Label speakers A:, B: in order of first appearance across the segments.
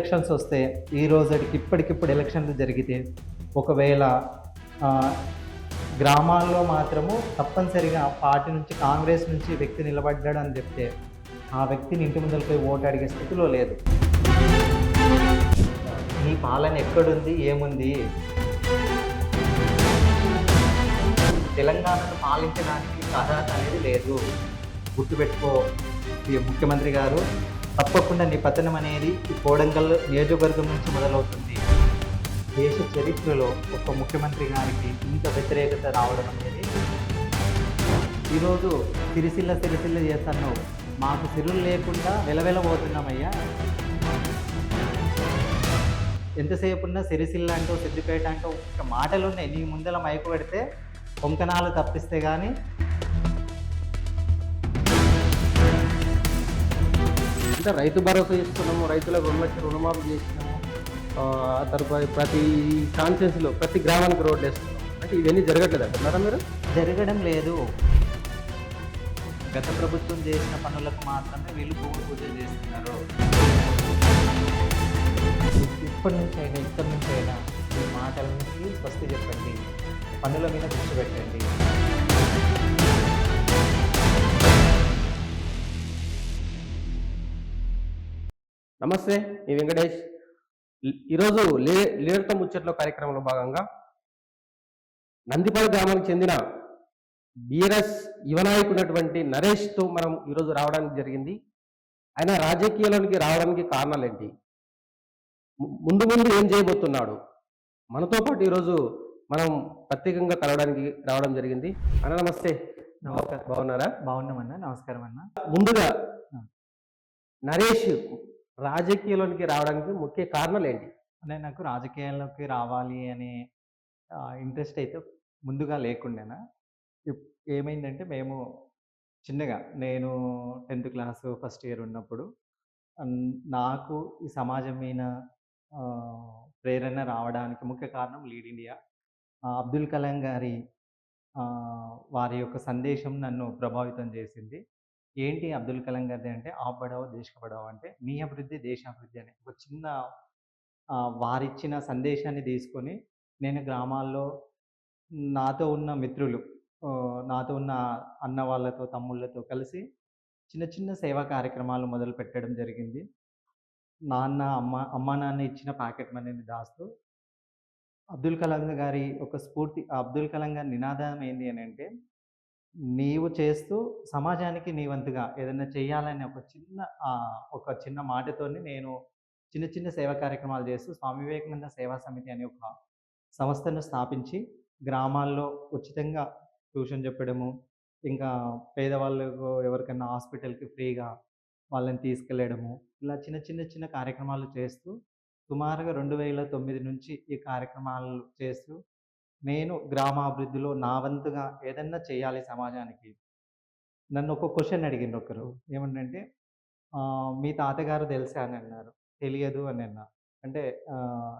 A: Elections వస్తే ఈ రోజుకి ఇప్పటికిప్పుడు ఎలక్షన్లు జరిగితే ఒకవేళ గ్రామాల్లో మాత్రము తప్పనిసరిగా పార్టీ నుంచి కాంగ్రెస్ నుంచి వ్యక్తి నిలబడ్డాడు అని చెప్తే ఆ వ్యక్తిని ఇంటి ముందరికి పోయి ఓటు అడిగే స్థితిలో లేదు. నీ పాలన ఎక్కడుంది, ఏముంది? తెలంగాణను పాలించడానికి అర్హత అనేది లేదు. గుర్తుపెట్టుకో ఈ ముఖ్యమంత్రి గారు, తప్పకుండా నీ పతనం అనేది ఈ కోడంగల్ నియోజకవర్గం నుంచి మొదలవుతుంది. దేశ చరిత్రలో ఒక ముఖ్యమంత్రి గారికి ఇంత వ్యతిరేకత రావడం అనేది, ఈరోజు సిరిసిల్ల చేస్తాను, మాకు సిరులు లేకుండా వెలవెలబోతున్నామయ్యా. ఎంతసేపు ఉన్నా సిరిసిల్ల అంటూ సిద్దిపేట అంటూ ఒక మాటలు ఉన్నాయి. నీ ముందల మైకు పెడితే కొంకణాలు తప్పిస్తే కానీ
B: అంటే రైతు భరోసా ఇస్తున్నాము, రైతులకు రుణమాఫీ చేసినాము, తర్వాత ప్రతి కాన్స్టిట్యున్సీలో ప్రతి గ్రామానికి రోడ్లు వేస్తున్నాం. అంటే ఇవన్నీ జరగట్లేదు అంటున్నారా మీరు?
A: జరగడం లేదు. గత ప్రభుత్వం చేసిన పనులకు మాత్రమే వీళ్ళు భూమి పూజ చేస్తున్నారు. ఇక్కడి నుంచి అయినా ఈ మాటలకి స్వస్తి చెప్పండి, పనుల మీద దృష్టి పెట్టండి.
B: నమస్తే, మీ వెంకటేష్. ఈరోజు లీడర్తో ముచ్చట్లో కార్యక్రమంలో భాగంగా నందిపల్లి గ్రామానికి చెందిన బీఆర్ఎస్ యువనాయకున్నటువంటి నరేష్తో మనం ఈరోజు రావడానికి జరిగింది. ఆయన రాజకీయాల్లోనికి రావడానికి కారణాలు ఏంటి, ముందు ఏం చేయబోతున్నాడు, మనతో పాటు ఈరోజు మనం ప్రత్యేకంగా కలవడానికి రావడం జరిగింది. అన్న నమస్తే. బాగున్నారా?
A: బాగున్నామన్నా. నమస్కారం అన్న.
B: ముందుగా నరేష్ రాజకీయాల్లోనికి రావడానికి ముఖ్య కారణాలు ఏంటి?
A: అంటే నాకు రాజకీయాల్లోకి రావాలి అనే ఇంట్రెస్ట్ అయితే ముందుగా లేకుండేనా. ఏమైందంటే మేము చిన్నగా, నేను 10th క్లాసు ఫస్ట్ ఇయర్ ఉన్నప్పుడు నాకు ఈ సమాజం మీద ప్రేరణ రావడానికి ముఖ్య కారణం లీడ్ ఇండియా. అబ్దుల్ కలాం గారి వారి యొక్క సందేశం నన్ను ప్రభావితం చేసింది. ఏంటి అబ్దుల్ కలాం గారిది అంటే, ఆప్ బడావో దేశ్ కా బడావో, అంటే మీ అభివృద్ధి దేశాభివృద్ధి అనే ఒక చిన్న వారిచ్చిన సందేశాన్ని తీసుకొని నేను గ్రామాల్లో నాతో ఉన్న మిత్రులు, నాతో ఉన్న అన్న వాళ్ళతో, తమ్ముళ్ళతో కలిసి చిన్న చిన్న సేవా కార్యక్రమాలు మొదలు పెట్టడం జరిగింది. అమ్మ నాన్న ఇచ్చిన ప్యాకెట్ మనీని దాస్తూ అబ్దుల్ కలాం గారి ఒక స్ఫూర్తి, అబ్దుల్ కలాం గారి నినాదం ఏంటి అని అంటే, నీవు చేస్తూ సమాజానికి నీ వంతుగా ఏదైనా చేయాలనే ఒక చిన్న మాటతోని నేను చిన్న సేవా కార్యక్రమాలు చేస్తూ స్వామి వివేకానంద సేవా సమితి అనే ఒక సంస్థను స్థాపించి గ్రామాల్లో ఉచితంగా ట్యూషన్ చెప్పడము, ఇంకా పేదవాళ్ళకు ఎవరికైనా హాస్పిటల్కి ఫ్రీగా వాళ్ళని తీసుకెళ్ళడము, ఇలా చిన్న కార్యక్రమాలు చేస్తూ సుమారుగా 2009 నుంచి ఈ కార్యక్రమాలు చేస్తూ నేను గ్రామాభివృద్ధిలో నా వంతుగా ఏదన్నా చేయాలి సమాజానికి. నన్ను ఒక క్వశ్చన్ అడిగిండ్రు ఒకరు. ఏమనంటే, మీ తాతగారు తెలుసా అని అన్నారు. తెలియదు అని అన్నా. అంటే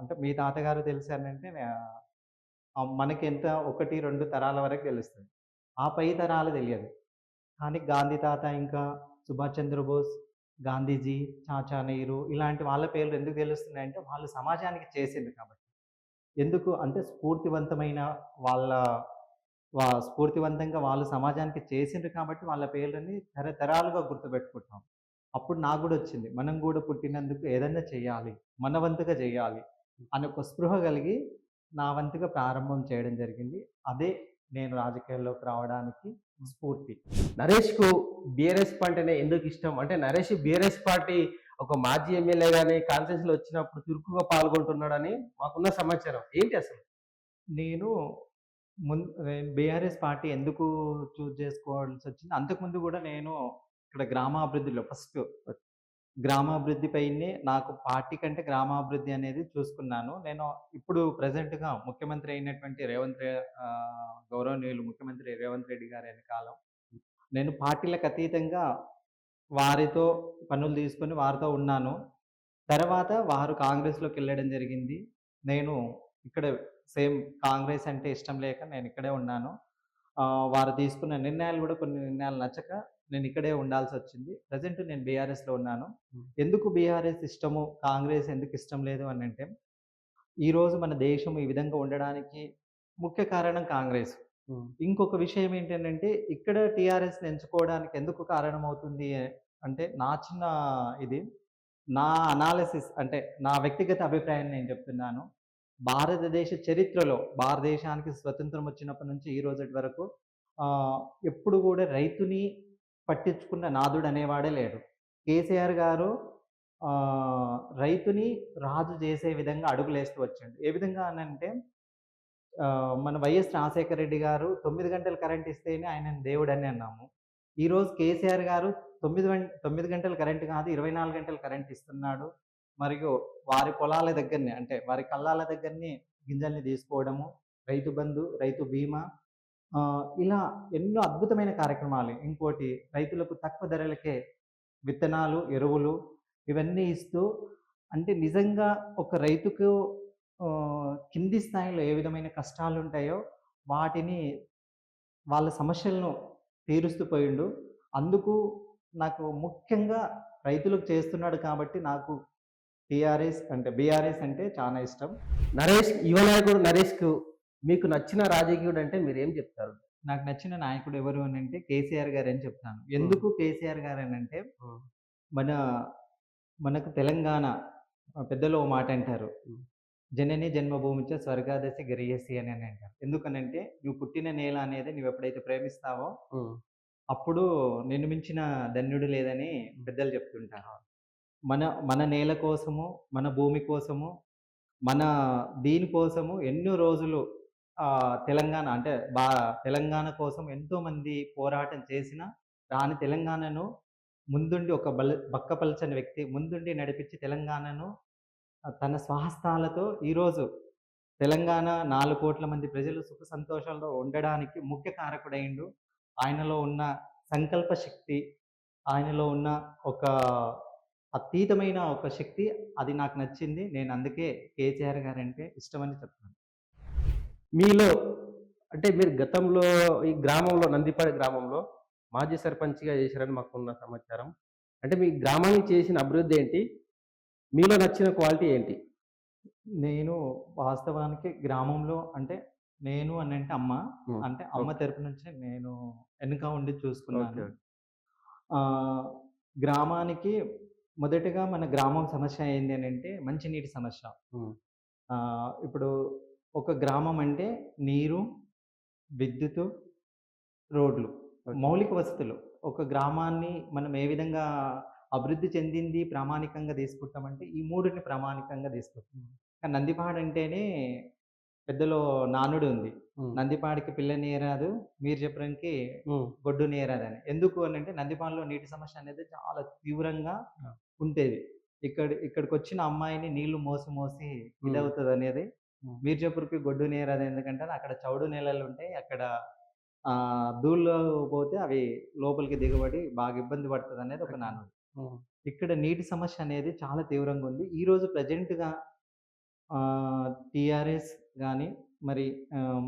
A: అంటే మీ తాతగారు తెలుసా అని అంటే, మనకెంత 1, 2 తరాల వరకు తెలుస్తుంది. ఆ పై తరాలు తెలియదు. కానీ గాంధీ తాత, ఇంకా సుభాష్ చంద్రబోస్, గాంధీజీ, చాచా నెహ్రూ ఇలాంటి వాళ్ళ పేర్లు ఎందుకు తెలుస్తున్నాయంటే, వాళ్ళు సమాజానికి చేసింది కాబట్టి. ఎందుకు అంటే స్ఫూర్తివంతమైన వాళ్ళ స్ఫూర్తివంతంగా వాళ్ళు సమాజానికి చేసిండ్రు కాబట్టి వాళ్ళ పేర్లని తరతరాలుగా గుర్తుపెట్టుకుంటాం. అప్పుడు నాకు కూడా వచ్చింది, మనం కూడా పుట్టినందుకు ఏదన్నా చేయాలి, మన వంతుగా చేయాలి అనే ఒక స్పృహ కలిగి నా వంతుగా ప్రారంభం చేయడం జరిగింది. అదే నేను రాజకీయాల్లోకి రావడానికి స్ఫూర్తి.
B: నరేష్కు బీఆర్ఎస్ పార్టీనే ఎందుకు ఇష్టం అంటే, నరేష్ బీఆర్ఎస్ పార్టీ ఒక మాజీ ఎమ్మెల్యే కానీ కాన్స్టిట్యూన్సీలో వచ్చినప్పుడు చురుకుగా పాల్గొంటున్నాడని మాకున్న సమాచారం. ఏంటి అసలు?
A: నేను బీఆర్ఎస్ పార్టీ ఎందుకు చూజ్ చేసుకోవాల్సి వచ్చింది, అంతకుముందు కూడా నేను ఇక్కడ గ్రామాభివృద్ధిలో ఫస్ట్ గ్రామాభివృద్ధి పైనే, నాకు పార్టీ కంటే గ్రామాభివృద్ధి అనేది చూసుకున్నాను. నేను ఇప్పుడు ప్రెజెంట్గా ముఖ్యమంత్రి అయినటువంటి గౌరవనీయులు ముఖ్యమంత్రి రేవంత్ రెడ్డి గారి వెనకాల నేను పార్టీలకు అతీతంగా వారితో పనులు తీసుకొని వారితో ఉన్నాను. తర్వాత వారు కాంగ్రెస్‌లోకి వెళ్ళడం జరిగింది. నేను ఇక్కడ సేమ్ కాంగ్రెస్ అంటే ఇష్టం లేక నేను ఇక్కడే ఉన్నాను. వారు తీసుకున్న నిర్ణయాలు కూడా కొన్ని నిర్ణయాలు నచ్చక నేను ఇక్కడే ఉండాల్సొచ్చింది. ప్రెజెంట్ నేను బీఆర్ఎస్‌లో ఉన్నాను.
B: హ్మ్.
A: ఎందుకు బీఆర్ఎస్ ఇష్టము, కాంగ్రెస్ ఎందుకు ఇష్టం లేదు అనంటే, ఈరోజు మన దేశం ఈ విధంగా ఉండడానికి ముఖ్య కారణం కాంగ్రెస్.
B: హ్మ్.
A: ఇంకొక విషయం ఏంటనంటే, ఇక్కడ టీఆర్ఎస్‌ని ఎంచుకోవడానికి ఎందుకు కారణమవుతుంది అంటే, నా చిన్న ఇది, నా అనాలిసిస్ అంటే, నా వ్యక్తిగత అభిప్రాయం నేను చెప్తున్నాను. భారతదేశ చరిత్రలో, భారతదేశానికి స్వతంత్రం వచ్చినప్పటి నుంచి ఈ రోజుటి వరకు ఆహ్, ఎప్పుడు గూడా రైతుని పట్టించుకున్న నాథుడు అనేవాడే లేడు. కేసీఆర్ గారు రైతుని రాజు చేసే విధంగా అడుగులేస్తూ వచ్చాడు. ఏ విధంగా అనంటే మన వైఎస్ రాజశేఖర రెడ్డి గారు 9 గంటలు కరెంట్ ఇస్తేనే ఆయనని దేవుడని అన్నాము. ఈరోజు కేసీఆర్ గారు 9 గంటలు కరెంట్ కాదు 24 గంటలు కరెంట్ ఇస్తున్నాడు. మరియు వారి పొలాల దగ్గరనే అంటే వారి కల్లాల దగ్గరనే గింజల్ని తీసుకోవడము, రైతు బంధు, రైతు బీమా ఇలా ఎన్నో అద్భుతమైన కార్యక్రమాలు. ఇంకోటి రైతులకు తక్కువ ధరలకే విత్తనాలు, ఎరువులు ఇవన్నీ ఇస్తూ అంటే నిజంగా ఒక రైతుకు కింది స్థాయిలో ఏ విధమైన కష్టాలుంటాయో వాటిని వాళ్ళ సమస్యలను తీరుస్తూ పోయిండు. అందుకు నాకు ముఖ్యంగా రైతులకు చేస్తున్నాడు కాబట్టి నాకు బీఆర్ఎస్ అంటే చానా ఇష్టం.
B: యువ నాయకుడు నరేష్‌కు మీకు నచ్చిన రాజకీయుడు అంటే మీరేం చెప్తారు?
A: నాకు నచ్చిన నాయకుడు ఎవరు అనంటే కేసీఆర్ గారని చెప్తాను.
B: హ్మ్.
A: ఎందుకు కేసీఆర్ గారనంటే
B: హ్మ్.
A: మన మనకు తెలంగాణ పెద్దలు ఓ మాట అంటారు.
B: హ్మ్.
A: జనని జన్మభూమిచ స్వర్గాదసి గరీయసి అని అంటారు. ఎందుకనంటే నువ్వు పుట్టిన నేల అనేది నువ్వెప్పుడైతే ప్రేమిస్తావో
B: హ్మ్.
A: అప్పుడు నిన్ను మించిన ధన్యుడు లేదని పెద్దలు చెప్తుంటారు. మన మన నేల కోసము, మన భూమి కోసము, మన దీని కోసము ఎన్నో రోజులు తెలంగాణ అంటే తెలంగాణ కోసం ఎంతోమంది పోరాటం చేసినా రాని తెలంగాణను ముందుండి ఒక బక్కపలచని వ్యక్తి ముందుండి నడిపించి తెలంగాణను తన స్వహస్తాలతో ఈరోజు తెలంగాణ 4,00,00,000 మంది ప్రజలు సుఖ సంతోషాలతో ఉండడానికి ముఖ్య కారకుడయిండు. ఆయనలో ఉన్న సంకల్ప శక్తి, ఆయనలో ఉన్న ఒక అతీతమైన ఒక శక్తి అది నాకు నచ్చింది. నేను అందుకే కేసీఆర్ గారంటే ఇష్టమని చెప్తాను.
B: మీలో అంటే మీరు గతంలో ఈ గ్రామంలో నందిపాడు గ్రామంలో మాజీ సర్పంచ్‌గా చేశారని మాకున్న సమాచారం. అంటే మీ గ్రామానికి చేసిన అభివృద్ధి ఏంటి? మీలో నచ్చిన క్వాలిటీ ఏంటి?
A: నేను వాస్తవానికి గ్రామంలో అంటే నేను అనంటే అమ్మ.
B: హ్మ్.
A: అంటే అమ్మ
B: ఓకే.
A: తరపు నుంచే నేను వెనక ఉండి
B: ఓకే.
A: చూసుకున్నాను.
B: ఓకే.
A: ఆహ్, గ్రామానికి మొదటగా మన గ్రామం సమస్య ఏంది అనంటే మంచినీటి సమస్య.
B: హ్మ్.
A: ఇప్పుడు ఒక గ్రామం అంటే నీరు, విద్యుత్తు, రోడ్లు,
B: ఓకే.
A: మౌలిక వసతులు. ఒక గ్రామాన్ని మనం ఏ విధంగా అభివృద్ధి చెందింది ప్రామాణికంగా తీసుకుంటామంటే ఈ మూడిటిని ప్రామాణికంగా తీసుకుంటాం. కానీ నందిపాడు అంటేనే పెద్దలో నానుడి ఉంది.
B: హ్మ్.
A: నందిపాడికి పిల్ల నేరాదు, మీరు చెప్పడానికి
B: హ్మ్.
A: గొడ్డు నేరాదని. ఎందుకు అనంటే నందిపాడులో నీటి సమస్య అనేది చాలా తీవ్రంగా
B: ఆ!
A: ఉండేది. ఇక్కడికొచ్చిన అమ్మాయిని నీళ్లు మోసి మోసి
B: హ్మ్.
A: ఇదవుతదనేది.
B: హ్మ్.
A: మీరు చెప్పురికి గొడ్డు నేరాదు ఎందుకంటే అక్కడ చౌడు నేలలుంటాయి. అక్కడ ధూళిలో పోతే అవి లోపలికి దిగబడి బాగా ఇబ్బంది పడతదనేది ఒక
B: ఓకే.
A: నానుడి.
B: హ్మ్.
A: ఇక్కడ నీటి సమస్య అనేది చాలా తీవ్రంగా ఉంది. ఈరోజు ప్రెజెంట్‌గా టీఆర్ఎస్ గాని, మరి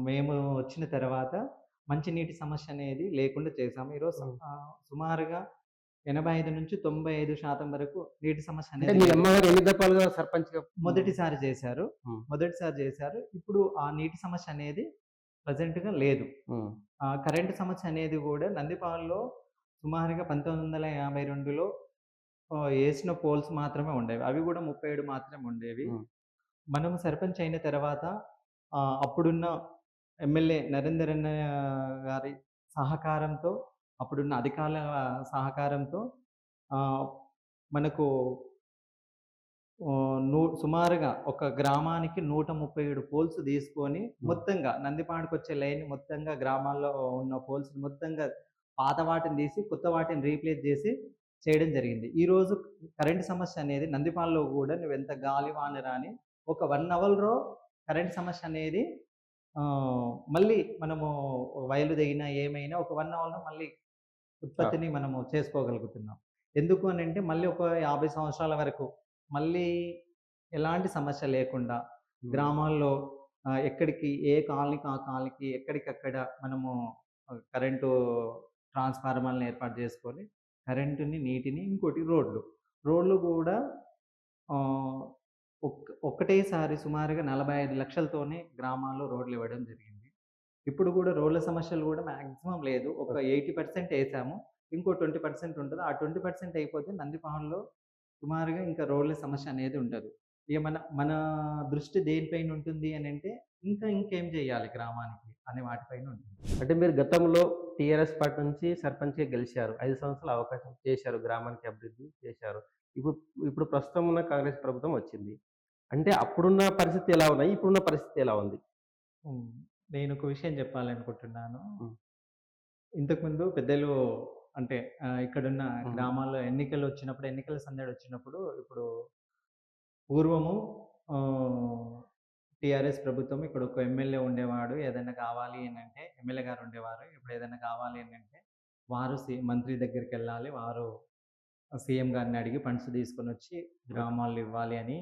A: మేము వచ్చిన తర్వాత మంచినీటి సమస్య అనేది లేకుండా చేశాము. ఈరోజు
B: హ్మ్.
A: సుమారుగా 85-95% వరకు నీటి సమస్య
B: అంటే
A: అనేది
B: మీ
A: లేదు.
B: అమ్మగారు ఎన్ని దఫాలుగా సర్పంచ్‌గా
A: మొదటిసారి చేశారు.
B: హ్మ్.
A: మొదటిసారి చేశారు. ఇప్పుడు ఆ నీటి సమస్య అనేది ప్రెజెంట్‌గా లేదు.
B: హ్మ్.
A: కరెంటు సమస్య అనేది గూడా నందిపాడులో సుమారుగా 1952లో ఏసిన పోల్స్ మాత్రమే ఉండేవి. అవి గూడా 37 మాత్రమే ఉండేవి.
B: హ్మ్.
A: మనం సర్పంచ్ అయిన తర్వాత అప్పుడున్న ఎమ్మెల్యే నరేందర్ అన్న గారి సహకారంతో, అప్పుడున్న అధికారుల సహకారంతో ఆహ్, మనకు సుమారుగా ఒక గ్రామానికి 137 పోల్స్ తీసుకొని
B: హ్మ్.
A: మొత్తంగా నందిపాడుకొచ్చే లైన్ మొత్తంగా గ్రామాల్లో ఉన్న పోల్స్ మొత్తంగా పాత వాటిని తీసి కొత్త వాటిని రీప్లేస్ చేసి చేయడం జరిగింది. ఈరోజు కరెంట్ సమస్య అనేది నందిపాడులో గూడా నువ్వెంత గాలి వాన రాని ఒక 1 అవర్‌లో కరెంట్ సమస్య అనేది మళ్ళీ మనము వైర్లు తెగినా ఏమైనా ఒక 1 అవర్‌లో మళ్ళీ
B: ఆ!
A: ఉత్పత్తిని మనము చేసుకోగలుగుతున్నాం. ఎందుకు అనంటే మళ్ళీ ఒక 50 సంవత్సరాల వరకు మళ్ళీ ఎలాంటి సమస్య లేకుండా
B: హ్మ్.
A: గ్రామాల్లో ఎక్కడికి ఏ కాలనీకి ఆ కాలనీకి ఎక్కడికక్కడ మనము కరెంటు ట్రాన్స్‌ఫార్మర్‌లను ఏర్పాటు చేసుకొని, కరెంటుని, నీటిని, ఇంకోటి రోడ్లు. రోడ్లు గూడా ఆహ్, ఒక్కటేసారి సుమారుగా 45,00,000తోనే గ్రామాల్లో రోడ్లివ్వడం జరిగింది. ఇప్పుడు గూడా రోడ్ల సమస్యలు గూడా మాక్సిమం లేదు. ఒక 80% ఏసాము. ఇంకో 20% ఉంటది. ఆ 20% అయిపోతే నందిపాములో సుమారుగా ఇంకా రోడ్ల సమస్య అనేది ఉండదు. ఇగ మన మన దృష్టి దేనిపైన ఉంటుంది అనంటే, ఇంకేం జేయాలి గ్రామానికి అనే వాటిపైన ఉంటుంది.
B: అంటే మీరు గతంలో టీఆర్ఎస్ పార్టీ నుంచి సర్పంచ్‌గా గెలిచారు. 5 సంవత్సరాలు అవకాశం చేశారు. గ్రామానికి అభివృద్ధి చేశారు. ఇప్పుడు ఇప్పుడు ప్రస్తుతం ఉన్న కాంగ్రెస్ ప్రభుత్వం వచ్చింది. అంటే అప్పుడున్న పరిస్థితి ఎలా ఉన్నాయి? ఇప్పుడున్న పరిస్థితి ఎలా ఉంది?
A: హ్మ్. నేనొక విషయం జెప్పాలనుకుంటున్నాను.
B: హ్మ్.
A: ఇంతకుముందు పెద్దలు అంటే ఇక్కడున్న
B: హ్మ్.
A: గ్రామాల్లో ఎన్నికలొచ్చినప్పుడు, ఎన్నికల సందడొచ్చినప్పుడు ఇప్పుడు పూర్వము ఆహ్, టీఆర్ఎస్ ప్రభుత్వం ఇక్కడ ఒక ఎమ్మెల్యే ఉండేవాడు. ఏదైనా కావాలి అనంటే ఎమ్మెల్యే గారు ఉండేవారు. ఇప్పుడు ఏదైనా కావాలి అనంటే వారు మంత్రి దగ్గరికెళ్ళాలి. వారు సీఎం గారిని అడిగి ఫండ్స్ తీసుకొనొచ్చి
B: ఓకే.
A: గ్రామాల్లో ఇవ్వాలి అని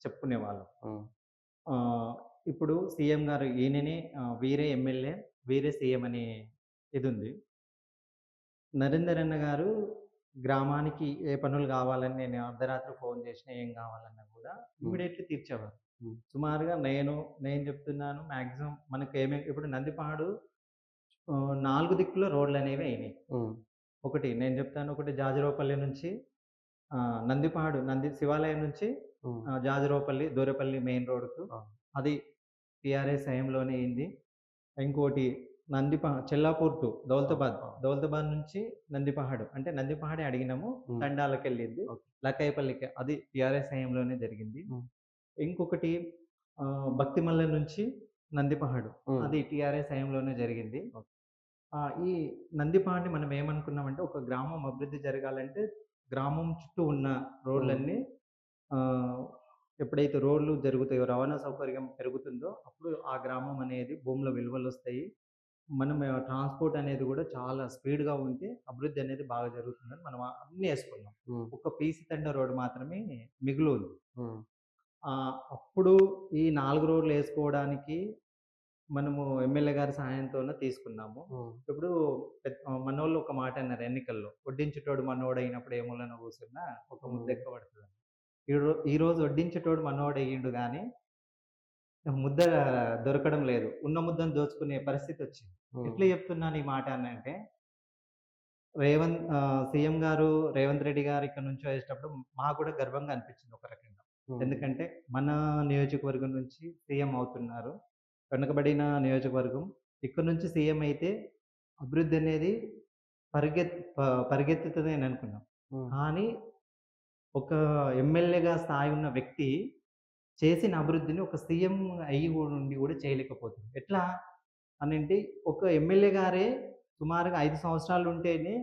A: చెప్పుకునేవాళ్ళు.
B: హ్మ్.
A: ఆహ్, ఇప్పుడు సీఎం గారు ఈయననే వీరే ఎమ్మెల్యే, వీరే సీఎం అనే ఇదుంది. నరేందర్ అన్న గారు గ్రామానికి ఏ పనులు కావాలని నేను అర్ధరాత్రి ఫోన్ చేసినా, ఏం కావాలన్నా కూడా
B: హ్మ్.
A: ఇమ్మీడియేట్‌లీ తీర్చేవారు.
B: హ్మ్.
A: సుమారుగా నేను చెప్తున్నాను మాక్సిమం ఇప్పుడు నందిపాడు 4 దిక్కుల రోడ్లనేవి అయినాయి.
B: హ్మ్.
A: ఒకటి నేను చెప్తాను. ఒకటి జాజిరావుపల్లి నుంచి నందిపాడు శివాలయం నుంచి
B: హ్మ్.
A: జాజిరావుపల్లి, దూరేపల్లి మెయిన్ రోడ్‌కు
B: ఆ!
A: అది టీఆర్ఎస్ హయాంలోనే అయింది. ఇంకోటి చెల్లాపూర్ టు
B: ఆ!
A: దౌలతాబాద్.
B: ఆ!
A: దౌలతాబాద్ నుంచి నందిపహాడ్. అంటే నందిపహాడే అడిగినాము.
B: హ్మ్.
A: తండాలకెళ్ళింది.
B: ఓకే.
A: లక్కయ్యపల్లికి అది టీఆర్ఎస్ హయాంలోనే జరిగింది.
B: హ్మ్.
A: ఇంకొకటి భక్తిమల్ల నుంచి నందిపహాడ్.
B: హ్మ్.
A: అది టీఆర్ఎస్ హయాంలోనే జరిగింది.
B: ఓకే.
A: ఈ నందిపహాడ్‌ని మనం ఏమనుకున్నామంటే ఒక గ్రామం అభివృద్ధి జరగాలంటే గ్రామం చుట్టూ ఉన్న
B: హ్మ్.
A: రోడ్లన్నీ ఆహ్, ఎప్పుడైతే రోడ్లు జరుగుతాయో, రవాణా సౌకర్యం పెరుగుతుందో అప్పుడు ఆ గ్రామం అనేది భూముల విలువలొస్తాయి. మనం ట్రాన్స్‌పోర్ట్ అనేది గూడా చాలా స్పీడ్‌గా ఉంటే అభివృద్ధి అనేది బాగా జరుగుతుందని మనం అన్నీ యేసుకున్నాం.
B: హ్మ్.
A: ఒక్క పీసీ తండా రోడ్ మాత్రమే మిగులుంది.
B: హ్మ్.
A: అప్పుడు ఈ 4 రోడ్లేసుకోవడానికి మనము ఎమ్మెల్యే గారి సహాయంతోనే తీసుకున్నాము.
B: హ్మ్.
A: ఇప్పుడు మనోళ్ళు ఒక మాట అన్నారు ఎన్నికల్లో. "వడ్డించేటోడు మనోడయినప్పుడు ఏ మూలన కూసున్నా ఒక
B: హ్మ్.
A: ముద్దెక్క పడతదని." ఈరోజు వడ్డించేటోడు మనోడయ్యిండు గానీ ముద్ద దొరకడం లేదు. ఉన్న ముద్దను దోచుకునే పరిస్థితొచ్చింది.
B: హ్మ్.
A: ఎట్లా చెప్తున్నాను ఈ మాట అనంటే, సీఎం గారు రేవంత్ రెడ్డి గారు ఇక్కడ నుంచొచ్చేటప్పుడు మాకు గూడా గర్వంగా అనిపించింది ఒక రకంగా.
B: హ్మ్.
A: ఎందుకంటే, మన నియోజకవర్గం నుంచి సీఎం అవుతున్నారు. వెనుకబడిన నియోజకవర్గం. ఇక్కడ నుంచి సీఎం అయితే అభివృద్ధి అనేది పరిగెత్తుతది అని అనుకున్నాం.
B: హ్మ్.
A: కానీ ఒక ఎమ్మెల్యేగా స్థాయి ఉన్న వ్యక్తి చేసిన అభివృద్ధిని ఒక సీఎం అయ్యి ఉండి గూడా చేయలేకపోతుంది. ఎట్లా అనంటే ఒక ఎమ్మెల్యే గారే సుమారుగా 5 సంవత్సరాలుంటేనే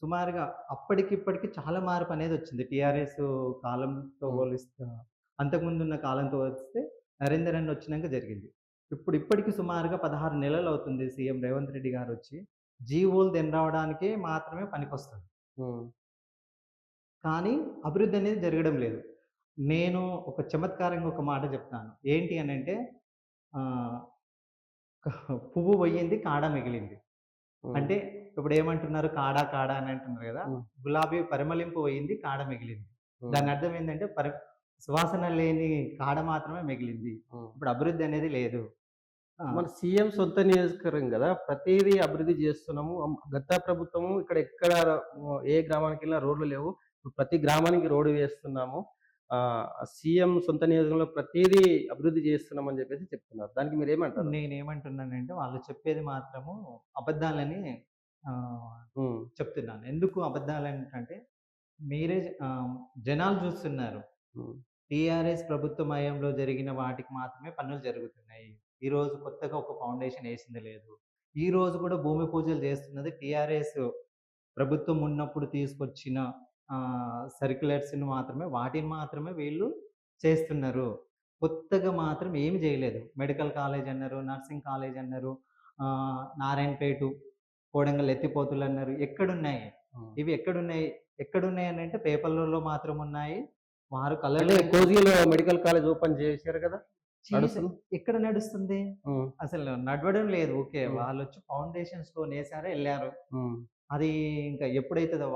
A: సుమారుగా అప్పటికి ఇప్పటికి చాలా మార్పనేదొచ్చింది. టీఆర్ఎస్ కాలంతో
B: హ్మ్.
A: అంతకుముందున్న కాలంతో పోలిస్తే నరేందర్ అన్న వచ్చినంక జరిగింది. ఇప్పటికి సుమారుగా 16 నెలలవుతుంది సీఎం రేవంత్ రెడ్డి గారొచ్చి. జీవోలు రావడానికే మాత్రమే పనికొస్తుంది.
B: హ్మ్.
A: కానీ అభివృద్ధనేది జరగడం లేదు. నేను ఒక చమత్కారంగా ఒక మాట చెప్తాను. ఏంటి అనంటే ఆహ్, పువ్వు పోయింది, కాడ మిగిలింది.
B: హ్మ్.
A: అంటే ఇప్పుడేమంటున్నారు కాడ, కాడ అని అంటున్నారు గదా!
B: హ్మ్.
A: గులాబీ పరిమళింపు పోయింది, కాడ మిగిలింది.
B: హ్మ్.
A: దాని అర్థం ఏందంటే సువాసన లేని కాడ మాత్రమే మిగిలింది.
B: హ్మ్.
A: ఇప్పుడు అభివృద్ధి అనేది లేదు. ఆ!
B: మన సీఎం సొంత నియోజకవర్గం గదా! ప్రతీదీ అభివృద్ధి జేస్తున్నాము. గత ప్రభుత్వము ఎక్కడ ఏ గ్రామానికెళ్ళినా రోడ్లు లేవు. ఇప్పుడు ప్రతి గ్రామానికి రోడ్డు వేస్తున్నాము. సీఎం సొంత నియోజకవర్గంలో ప్రతీదీ అభివృద్ధి జేస్తున్నామని జెప్పేసి చెప్తున్నారు. దానికి మీరేమంటారు?
A: నేనేమంటున్నానంటే వాళ్ళు చెప్పేది మాత్రము అబద్ధాలని ఆహ్,
B: హ్మ్.
A: చెప్తున్నాను. ఎందుకు అబద్ధాలంటంటే మీరే జనాలు చూస్తున్నారు.
B: హ్మ్.
A: టీఆర్ఎస్ ప్రభుత్వం హయాంలో జరిగిన వాటికి మాత్రమే పనులు జరుగుతున్నాయి. ఈరోజు కొత్తగా ఒక ఫౌండేషన్ ఏసింది లేదు. ఈరోజు కూడా భూమి పూజలు చేస్తున్నది టీఆర్ఎస్ ప్రభుత్వం ఉన్నప్పుడు తీసుకొచ్చిన సర్క్యులర్స్‌ని మాత్రమే వాటిని మాత్రమే వీళ్ళు చేస్తున్నారు. కొత్తగా మాత్రం ఏమి చేయలేదు. మెడికల్ కాలేజ్ అన్నారు, నర్సింగ్ కాలేజ్ అన్నారు, నారాయణపేటు, కోడంగల్ ఎత్తిపోతులన్నారు. ఎక్కడున్నాయి?
B: హ్మ్.
A: ఇవి ఎక్కడున్నాయి? ఎక్కడున్నాయనంటే పేపర్‌లలో మాత్రం ఉన్నాయి. వారు
B: అంటే
A: కలలు
B: కోజిలో మెడికల్ కాలేజ్ ఓపెన్ జేశారు గదా!
A: చేసి
B: నడుస్తుందా?
A: ఎక్కడ నడుస్తుంది?
B: హ్మ్.
A: అసలు నడవడం లేదు. ఓకే.
B: హ్మ్.
A: వాళ్ళొచ్చి ఫౌండేషన్ స్టోన్ ఏసారు, ఎళ్లారు.
B: హ్మ్.
A: అది ఇంకా ఎప్పుడైతదో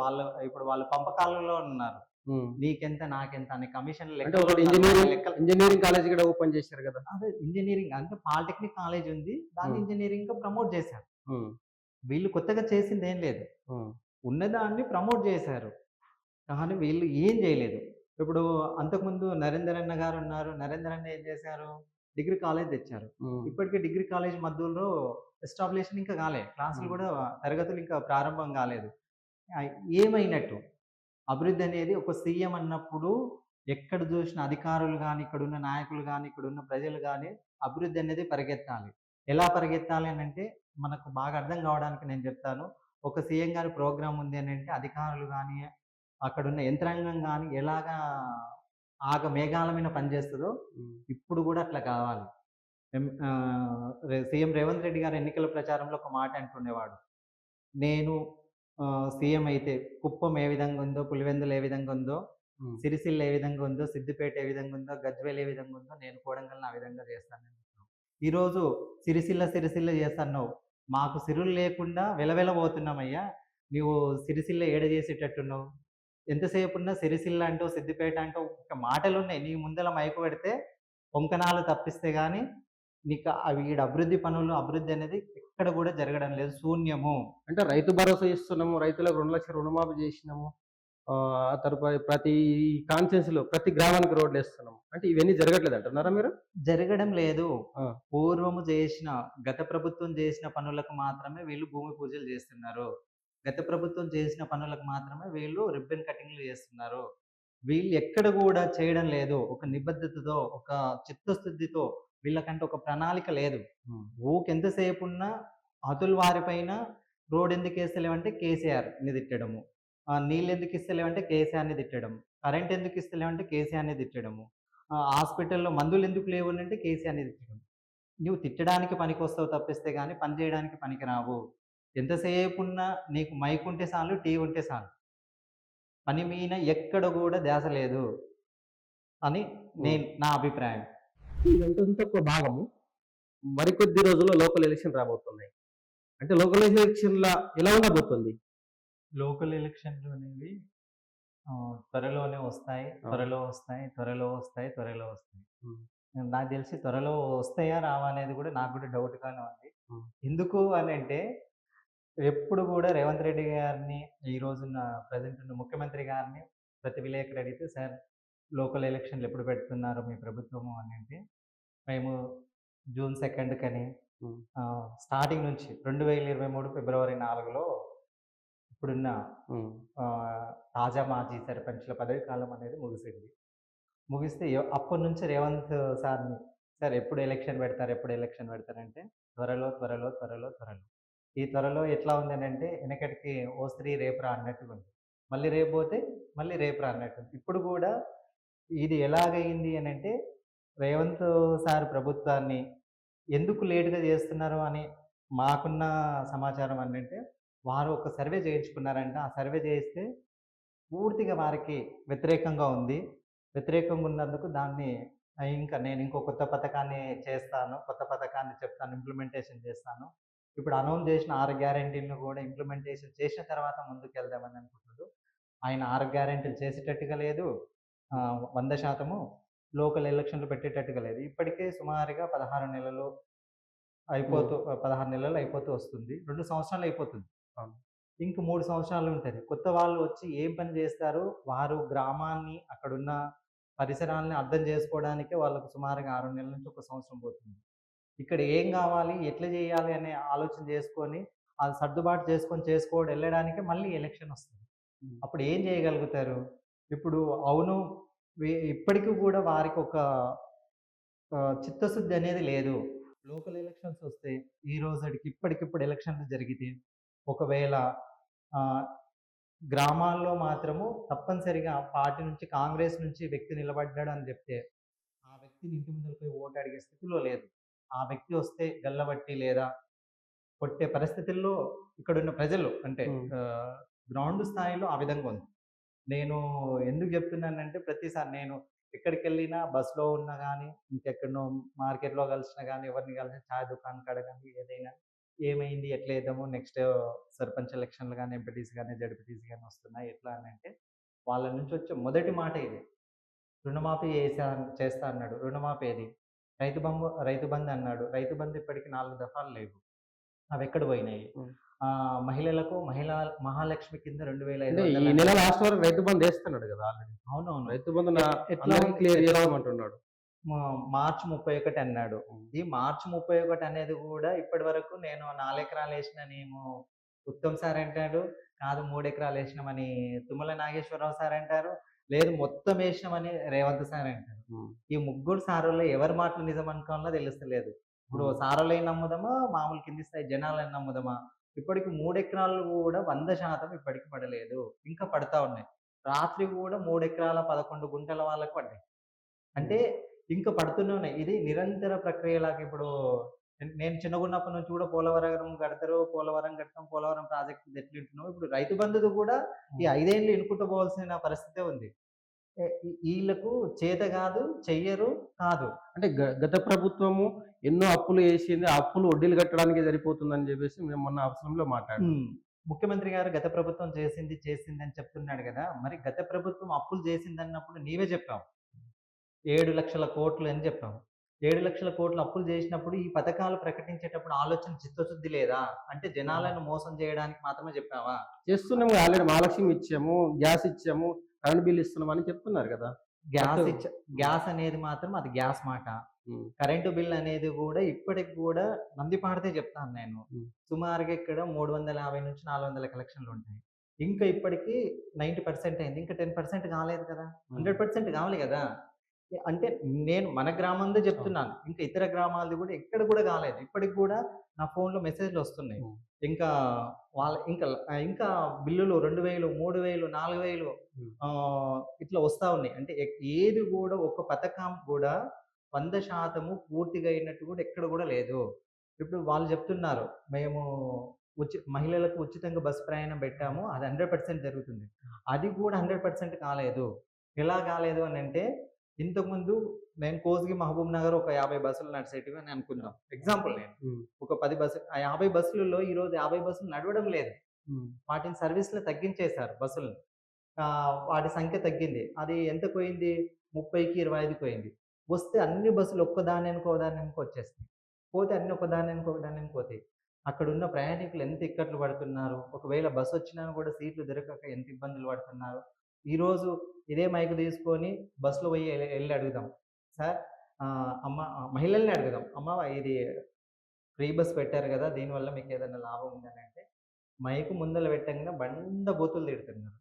A: ఇప్పుడు వాళ్ళు పంపకాలలో ఉన్నారు.
B: హ్మ్.
A: నీకెంత, నాకెంత అని కమిషన్
B: అంటే
A: లెక్కలో
B: ఒకటి
A: ఉన్నారు. వాళ్ళ లెక్కలు
B: ఇంజినీరింగ్ కాలేజ్ కూడా ఓపెన్ చేశారు కదా!
A: అదే ఇంజినీరింగ్ అంటే పాలిటెక్నిక్ కాలేజ్ ఉంది. దాన్ని
B: హ్మ్.
A: ఇంజినీరింగ్‌గా ప్రమోట్ చేశారు.
B: హ్మ్.
A: వీళ్ళు కొత్తగా చేసిందేం లేదు.
B: హ్మ్.
A: ఉన్నదాన్ని ప్రమోట్ చేశారు. కానీ వీళ్ళు ఏం జేయలేదు. ఇప్పుడు అంతకుముందు 'నరేందర్ అన్న' గారున్నారు. 'నరేందర్ అన్న' ఏం చేశారు? డిగ్రీ కాలేజ్ తెచ్చారు.
B: హ్మ్.
A: ఇప్పటికి డిగ్రీ కాలేజ్ మధ్యలో ఎస్టాబ్లిషన్ ఇంకా కాలే. క్లాసులు
B: హ్మ్.
A: గూడా తరగతులు ఇంకా ప్రారంభం కాలేదు. ఆహ్, ఏమైనట్టు? అభివృద్ధి అనేది ఒక సీఎం అన్నప్పుడు ఎక్కడ జూషిన అధికారులు గాని, ఇక్కడున్న నాయకులు గాని, ఇక్కడున్న ప్రజలు గాని అభివృద్ధి అనేది పరిగెత్తాలి. ఎలా పరిగెత్తాలి అనంటే మనకు బాగా అర్థం కావడానికి నేను జెప్తాను. ఒక సీఎం గారి ప్రోగ్రామ్ ఉంది అనంటే అధికారులు గాని, అక్కడున్న యంత్రాంగం గాని ఎలాగా మేఘాల మీద పనిచేస్తదో
B: హ్మ్.
A: ఇప్పుడు గూడా అట్లా కావాలి. సీఎం రేవంత్ రెడ్డి గారు ఎన్నికల ప్రచారంలో ఒక మాట అంటుండేవాడు. నేను సీఎం అయితే కుప్పం ఏ విధంగా ఉందో, పులివెందులు ఏ విధంగా ఉందో,
B: హ్మ్.
A: సిరిసిల్ల ఏ విధంగా ఉందో, సిద్దిపేట ఏ విధంగా ఉందో, గజ్వేల్ ఏ విధంగా ఉందో, నేను కొడంగల్‌ని ఆ విధంగా చేస్తానని చెప్పాను. ఈరోజు సిరిసిల్ల చేస్తన్నావు. మాకు సిరులు లేకుండా వెలవెలబోతున్నామయ్యా. నీవు సిరిసిల్ల ఏడ చేసేటట్టున్నావు? ఎంతసేపున్నా సిరిసిల్ల అంటావు, సిద్దిపేట అంటావు. ఒక మాటలున్నాయి. నీ ముందల మైకు పెడితే పొంకనాలు తప్పిస్తే గాని నీకు ఈడ అభివృద్ధి అనేది ఎక్కడ కూడా జరగడం లేదు. శూన్యము.
B: అంటే రైతు భరోసా ఇస్తున్నాము. రైతులకు 2,00,000 రుణమాఫీ చేసినాము. ఆ తరువాత ప్రతి కాన్స్టిట్యున్సీలో ప్రతి గ్రామానికి రోడ్లేస్తున్నాము. అంటే ఇవన్నీ జరగట్లేదంటున్నారా మీరు?
A: జరగడం లేదు.
B: ఆ!
A: పూర్వము జేసిన గత ప్రభుత్వం జేసిన పనులకు మాత్రమే వీళ్ళు భూమి పూజలు జేస్తున్నారు. గత ప్రభుత్వం చేసిన పనులకు మాత్రమే వీళ్ళు రిబ్బన్ కటింగ్‌లు జేస్తున్నారు. వీళ్ళు ఎక్కడ గూడా చేయడం లేదు. ఒక నిబద్ధతతో, ఒక చిత్తశుద్ధితో వీళ్ళకంటే ఒక ప్రణాళిక లేదు.
B: హ్మ్.
A: ఊకెంతసేపున్నా అవతల వారి పైన రోడెందుకేస్తలేవంటే కేసీఆర్‌ని తిట్టడము. నీళ్ళెందుకిస్తలేవంటే కేసీఆర్‌ని తిట్టడము. కరెంటెందుకిస్తలేవంటే కేసీఆర్‌ని తిట్టడము. హాస్పిటల్‌లో మందులెందుకు లేవనంటే కేసీఆర్‌ని తిట్టడం. నువ్వు తిట్టడానికి పనికొస్తావు తప్పిస్తే గాని పని జేయడానికి పనికిరావు. ఎంతసేపున్నా నీకు మైకుంటే సాలు, టీవీ ఉంటే సాలు. పని మీన ఎక్కడ గూడా ధ్యాస లేదు అని
B: హ్మ్.
A: నా అభిప్రాయం.
B: ఇదంతా ఒక భాగము. మరికొద్ది రోజుల్లో లోకల్ ఎలక్షన్ రాబోతున్నాయి. అంటే లోకల్ ఎలక్షన్‌ల ఎలా ఉండబోతుంది?
A: లోకల్ ఎలక్షన్‌లు అనేవి త్వరలోనే వస్తాయి.
B: అవును.
A: త్వరలో వస్తాయి. త్వరలో వస్తాయి. త్వరలో వస్తాయి.
B: హ్మ్.
A: నాకు తెలిసి త్వరలో వస్తాయా? రావా? అనేది గూడా నాకు గూడా డౌట్‌గానే ఉంది.
B: హ్మ్.
A: ఎందుకు అనంటే ఎప్పుడు గూడా రేవంత్ రెడ్డి గారిని ఈ రోజున్న ప్రెజెంట్ ఉన్న ముఖ్యమంత్రి గారిని ప్రతి విలేకరు అడిగితే, "సార్ లోకల్ ఎలక్షన్‌లు ఎప్పుడు పెడుతున్నారు మీ ప్రభుత్వము" అనంటే, మేము జూన్ 2 కని
B: హ్మ్.
A: స్టార్టింగ్ నుంచి 2023 ఫిబ్రవరి 4లో ఇప్పుడున్న
B: హ్మ్.
A: తాజా మాజీ సర్పంచ్‌ల పదవీ కాలం అనేది ముగిసింది. ముగిస్తే అప్పటినుంచి రేవంత్ సార్‌ని సార్ ఎప్పుడు ఎలక్షన్ పెడతారు? ఎప్పుడు ఎలక్షన్ పెడతారంటే త్వరలో, త్వరలో, త్వరలో, త్వరలో. ఈ త్వరలో ఎట్లా ఉందనంటే ఎనకటికి ఓ స్త్రీ రేపురా అన్నట్టుగా ఉంది. మళ్ళీ రేపు పోతే మళ్ళీ రేపురా అన్నట్టుంది. ఇప్పుడు కూడా ఇది ఎలాగయింది అనంటే రేవంత్ సార్ ప్రభుత్వాన్ని ఎందుకు లేట్‌గా చేస్తున్నారు అని మాకున్న సమాచారం అనంటే వారు ఒక సర్వే చేయించుకున్నారంట. ఆ సర్వే చేయిస్తే పూర్తిగా వారికి వ్యతిరేకంగా ఉంది. వ్యతిరేకంగా ఉన్నందుకు దాన్ని ఇంకా నేను ఇంకో కొత్త పథకాన్ని చేస్తాను. కొత్త పథకాన్ని చెప్తాను. ఇంప్లిమెంటేషన్ చేస్తాను. ఇప్పుడు అనౌన్స్ చేసిన 6 గ్యారంటీలను కూడా ఇంప్లిమెంటేషన్ చేసిన తర్వాత ముందుకెళ్దామని అనుకుంటున్నారు. ఆయన 6 గ్యారంటీలు చేసేటట్టుగా లేదు. 100% లోకల్ ఎలక్షన్‌లు పెట్టేటట్టుగా లేదు. ఇప్పటికే సుమారుగా 16 నెలలు
B: హ్మ్.
A: 16 నెలలు అయిపోతూ వస్తుంది. 2 సంవత్సరాలు అయిపోతుంది.
B: అవును.
A: ఇంక 3 సంవత్సరాలు ఉంటది. కొత్త వాళ్ళు వచ్చి ఏం పని జేస్తారు? వారు గ్రామాన్ని, అక్కడున్న పరిసరాల్ని అర్థం జేసుకోవడానికే వాళ్ళకు సుమారుగా 6 నెలల నుంచి ఒక సంవత్సరం పోతుంది. ఇక్కడ ఏం గావాలి? ఎట్లా జేయాలి? అనే ఆలోచన జేసుకొని, అది సర్దుబాటు చేసుకోని ఎళ్ళడానికే మళ్ళీ ఎలక్షనొస్తది.
B: హ్మ్.
A: అప్పుడు ఏం జేయగలుగుతారు? ఇప్పుడు అవును, ఇప్పటికి గూడా వారికొక చిత్తశుద్ధి అనేది లేదు. లోకల్ ఎలక్షన్స్ వస్తే ఈ రోజుటికి ఇప్పటికిప్పుడు ఎలక్షన్లు జరిగితే ఒకవేళ ఆహ్, గ్రామాల్లో మాత్రము తప్పనిసరిగా పార్టీ నుంచి కాంగ్రెస్ నుంచి వ్యక్తి నిలబడ్డాడు అని జెప్తే, ఆ వ్యక్తిని ఇంటి ముందలకి పోయి ఓటు అడిగే స్థితిలో లేదు. ఆ వ్యక్తి వస్తే గల్లబట్టి లేదా కొట్టే పరిస్థితుల్లో ఇక్కడున్న ప్రజలు అంటే
B: హ్మ్.
A: ఆహ్, గ్రౌండ్ స్థాయిలో ఆ విధంగా ఉంది. నేను ఎందుకు జెప్తున్నానంటే ప్రతిసారి నేను ఎక్కడికెళ్ళినా బస్‌లో ఉన్నా గానీ, ఇంకెక్కడనో మార్కెట్‌లో కలిసినా గానీ, ఎవరిని కలిసినా చాయ్ దుకాణం కాడ గానీ ఏదైనా ఏమైంది? ఎట్లా చేద్దాము? నెక్స్ట్ సర్పంచ్ ఎలక్షన్‌లు గాని, ఎంపీటీసీ గాని, జడ్పీటీసీ గాని వస్తున్నాయి. ఎట్లా అనంటే, వాళ్ళ నుంచి వచ్చే మొదటి మాట ఇది. రుణమాఫీ చేస్తా అన్నాడు. రుణమాఫీ ఏది? రైతు బంధు అన్నాడు. రైతు బంధు ఇప్పటికి 4 దఫాలు లేవు. అవెక్కడ పోయినాయి?
B: హ్మ్.
A: మహిళలకు మహాలక్ష్మి కింద
B: అంటే
A: 2500
B: ఈ నెల లాస్ట్ వరకు రైతు బంధు వేస్తున్నాడు కదా ఆల్రెడీ.
A: అవునవును.
B: రైతు బంధు
A: ఎట్లా
B: అందరికి క్లియర్
A: ఎట్లా
B: చేస్తామంటున్నాడు.
A: మార్చి 31 అన్నాడు.
B: హ్మ్.
A: ఈ మార్చి 31 అనేది గూడా ఇప్పటివరకు నేను 4 ఎకరాలేసినానేమో ఉత్తమ్ సార్ అంటాడు. కాదు 3 ఎకరాలేసినామని తుమ్మల నాగేశ్వరరావు సార్ అంటారు. లేదు మొత్తం ఏసినామని రేవంత్ సార్ అంటారు.
B: హ్మ్.
A: ఈ ముగ్గురు సారోళ్ళో ఎవరి మాటలు నిజం అనుకోవాలో తెలుస్తలేదు. ఇప్పుడు
B: హ్మ్.
A: సారోళ్ళని నమ్ముదామా? మామూలు కింది స్థాయి జనాలని నమ్ముదామా? ఇప్పటికి 3 ఎకరాలు గూడా 100% ఇప్పటికి పడలేదు. ఇంకా పడతా ఉన్నాయి. రాత్రి గూడా 3 ఎకరాల 11 గుంటల వాళ్ళకి పడ్డాయి.
B: హ్మ్.
A: అంటే ఇంకా పడుతూనే ఉన్నాయి. ఇది నిరంతర ప్రక్రియలాగా ఇప్పుడు నేను చిన్నగున్నప్పటి నుంచి కూడా పోలవరం కడతారు, పోలవరం కడతాం, పోలవరం ప్రాజెక్ట్ ఎట్లింటున్నాం. ఇప్పుడు రైతు బంధుది కూడా ఈ
B: హ్మ్.
A: 5 ఏళ్ళు ఇనుకుంటూ పోవాల్సిన పరిస్థితే ఉంది. ఈళ్ళకు చేత గాదు, చెయ్యరు, కాదు.
B: అంటే గత ప్రభుత్వము ఎన్నో అప్పులు చేసింది. ఆ అప్పులు వడ్డీలు కట్టడానికే సరిపోతుందని చెప్పేసి మేము మొన్న అవసరంలో మాట్లాడినాం.
A: హ్మ్. ముఖ్యమంత్రి గారు గత ప్రభుత్వం చేసిందని చెప్తున్నాడు గదా! మరి గత ప్రభుత్వం అప్పులు చేసిందన్నప్పుడు నీవే చెప్పావు. 7,00,000,00,00,000 అని చెప్పావు. 7,00,000,00,000 అప్పులు చేసినప్పుడు ఈ పథకాలు ప్రకటించేటప్పుడు ఆలోచన చిత్తశుద్ధి లేదా? అంటే
B: హ్మ్.
A: జనాలను మోసం చేయడానికి మాత్రమే చెప్పావా?
B: చేస్తున్నాం కదా! ఆల్రెడీ మహాలక్ష్మి ఇచ్చాము, గ్యాస్ ఇచ్చాము, కరెంట్ బిల్ ఇస్తున్నామని చెప్తున్నారు కదా! బట్
A: గ్యాస్ ఇచ్చ
B: హ్మ్.
A: గ్యాస్ అనేది మాత్రం అది గ్యాస్ మాట.
B: హ్మ్.
A: కరెంటు బిల్ అనేది గూడా ఇప్పటికి గూడా నంది పాడితే చెప్తాను నేను.
B: హ్మ్.
A: సుమారుగా ఇక్కడ 350-400 కలెక్షన్‌లుంటాయి. ఇంకా ఇప్పటికి 90% అయింది. ఇంకా 10% కాలేదు కదా!
B: హ్మ్.
A: 100% కావాలి గదా! అంటే నేను మన గ్రామందే
B: అవును.
A: జెప్తున్నాను. ఇంకా ఇతర గ్రామాలది గూడా ఎక్కడ గూడా గాలేదు. ఇప్పటికి గూడా నా ఫోన్‌లో మెసేజ్‌లొస్తున్నాయి.
B: హ్మ్.
A: ఇంకా ఇంకా బిల్లులు 2000, 3000, 4000
B: హ్మ్.
A: ఇట్లా వస్తా ఉన్నాయి. అంటే ఏది గూడా ఒక్క పథకం గూడా 100% పూర్తిగా అయినట్టు గూడా ఎక్కడ గూడా లేదు. ఇప్పుడు వాళ్ళు జెప్తున్నారు. మేము మహిళలకు ఉచితంగా బస్ ప్రయాణం బెట్టాము. అది 100% జరుగుతుంది. అది గూడా 100% కాలేదు. ఎలా కాలేదు అనంటే ఇంతకుముందు నేను కోస్గి మహబూబ్ నగర్ ఒక 50 బస్సులు నడిసేటివి అని అనుకుందాం. ఎగ్జాంపుల్ నేను.
B: హ్మ్.
A: ఒక 10 ఆ 50 బస్సులలో ఈరోజు 50 బస్సులు నడవడం లేదు.
B: హ్మ్.
A: వాటిని సర్వీస్‌లో తగ్గించేశారు బస్సుల్ని. వాటి సంఖ్య తగ్గింది. అది ఎంతకు పోయింది? 30కి 25కి పోయింది. వస్తే అన్ని బస్సులు ఒక్కదాని వెనక ఒకదాని వెనక వచ్చేస్తాయి. పోతే అన్ని ఒకదాని వెనక ఒకదాని వెనక పోతాయి. అక్కడున్న ప్రయాణికులు ఎంత ఇక్కట్లు పడుతున్నారు. ఒకవేళ బసొచ్చినా కూడా సీట్లు దొరకక ఎంత ఇబ్బందులు పడుతున్నారు. ఈరోజు ఇదే మైక్ తీసుకొని బస్‌లో పోయి ఎళ్లి అడుగుదాం. సార్ మహిళల్ని అడుగుదాం. అమ్మ ఇది ఫ్రీ బస్ పెట్టారు గదా! దీనివల్ల మీకేదైనా లాభం ఉందనంటే, మైకు ముందల పెట్టంగానే బూతులు తిడుతున్నారు.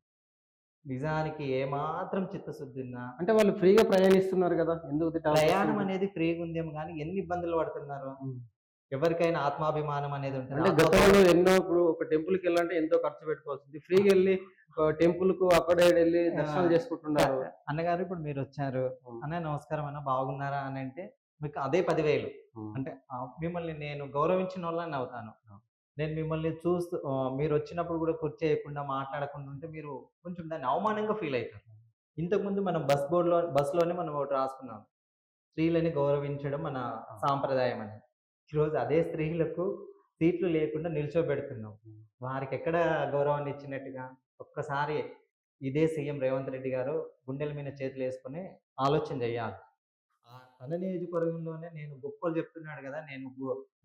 A: నిజానికి ఏమాత్రం చిత్తశుద్ధిన్నా
B: అంటే వాళ్ళు ఫ్రీగా ప్రయాణిస్తున్నారు గదా! ఎందుకు
A: ప్రయాణం
B: తిట్టాల్సొస్తుంది?
A: అనేది ఫ్రీగుందేమో గానీ ఎన్ని ఇబ్బందులు పడుతున్నారు.
B: హ్మ్.
A: ఎవరికైనా ఆత్మాభిమానం అనేది ఉంటది.
B: అంటే గతంలో ఎన్నో ఇప్పుడు ఒక టెంపుల్‌కెళ్ళాలంటే ఎంతో ఖర్చు పెట్టుకోవాల్సింది. ఫ్రీగెళ్ళి టెంపుల్‌కు అక్కడే ఎళ్లి దర్శనాలు
A: ఆహ్, క
B: చేసుకుంటున్నారు.
A: అన్నగారు ఇప్పుడు మీరొచ్చారు.
B: హ్మ్.
A: "అన్న నమస్కారం అన్న బాగున్నారా?" అనంటే మీకు అదే 10,000
B: హ్మ్.
A: అంటే మిమ్మల్ని నేను గౌరవించినోళ్ళని అవుతాను. నేను మిమ్మల్ని మీరొచ్చినప్పుడు గూడా కుర్చేయకుండా, మాట్లాడకుండా ఉంటే మీరు కొంచెం దాన్ని అవమానంగా ఫీల్ అయితారు. ఇంతకుముందు మనం బస్‌లోనే మనం ఒకటి రాసుకున్నాం. స్త్రీలని గౌరవించడం మన
B: అవును.
A: సాంప్రదాయం అని. ఈరోజు అదే స్త్రీలకు సీట్లు లేకుండా నిల్చోబెడుతున్నాం.
B: హ్మ్.
A: వారికెక్కడ గౌరవాన్ని ఇచ్చినట్టుగా? ఒక్కసారి ఇదే సీఎం రేవంత్ రెడ్డి గారు గుండెల మీద చేతులేసుకొని ఆలోచన జేయాలి. తన నియోజకవర్గంలోనే నేను గొప్పలు చెప్తున్నాడు గదా! నేను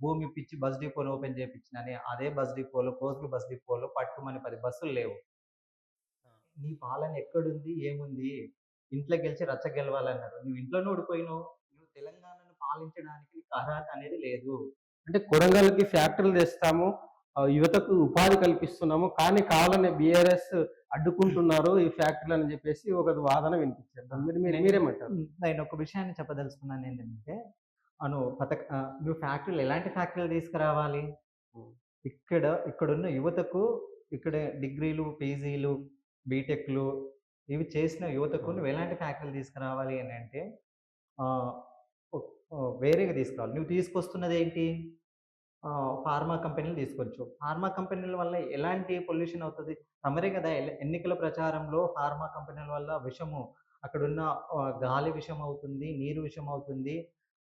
A: భూమి ఇప్పించి బస్ డిపోని ఓపెన్ చేపించినని. అదే బస్ డిపోలో కోస్గి బస్ డిపోలో పట్టుమని 10 బస్సులు లేవు. నీ పాలన ఎక్కడుంది? ఏముంది? ఇంట్లో గెలిచి రచ్చ గెలవాలన్నారు. నువ్వు ఇంట్లోనే ఓడిపోయినావు. నువ్వు తెలంగాణను పాలించడానికి నీకు అర్హత అనేది లేదు.
B: అంటే కొడంగల్‌కి ఫ్యాక్టరీలు తెస్తాము. యువతకు ఉపాధి కల్పిస్తున్నాము. కానీ కావాలని బీఆర్ఎస్ అడ్డుకుంటున్నారు ఈ ఫ్యాక్టరీలని జెప్పేసి ఒక వాదన వినిపించారు.
A: ఆ!
B: దాని మీద
A: నే
B: మీరేమంటారు?
A: నేనొక విషయాన్ని చెప్పదలుచుకున్నానేంటంటే, నువ్వు ఎలాంటి ఫ్యాక్టరీలు తీసుకురావాలి?
B: హ్మ్.
A: ఇక్కడున్న యువతకు ఇక్కడ డిగ్రీలు, పీజీలు, బీటెక్‌లు ఇవి చేసిన యువతకు
B: అవును.
A: నువ్వెలాంటి ఫ్యాక్టరీలు తీసుకురావాలి అనంటే, ఆహ్, వేరేగా తీసుకురావాలి. నువ్వు తీసుకొస్తున్నదేంటి? ఫార్మా కంపెనీలు తీసుకొచ్చు. ఫార్మా కంపెనీల వల్ల ఎలాంటి పొల్యూషన్ అవుతది? తమరే కదా ఎన్నికల ప్రచారంలో ఫార్మా కంపెనీల వల్ల విషము అక్కడున్న గాలి విషమవుతుంది, నీరు విషమవుతుంది,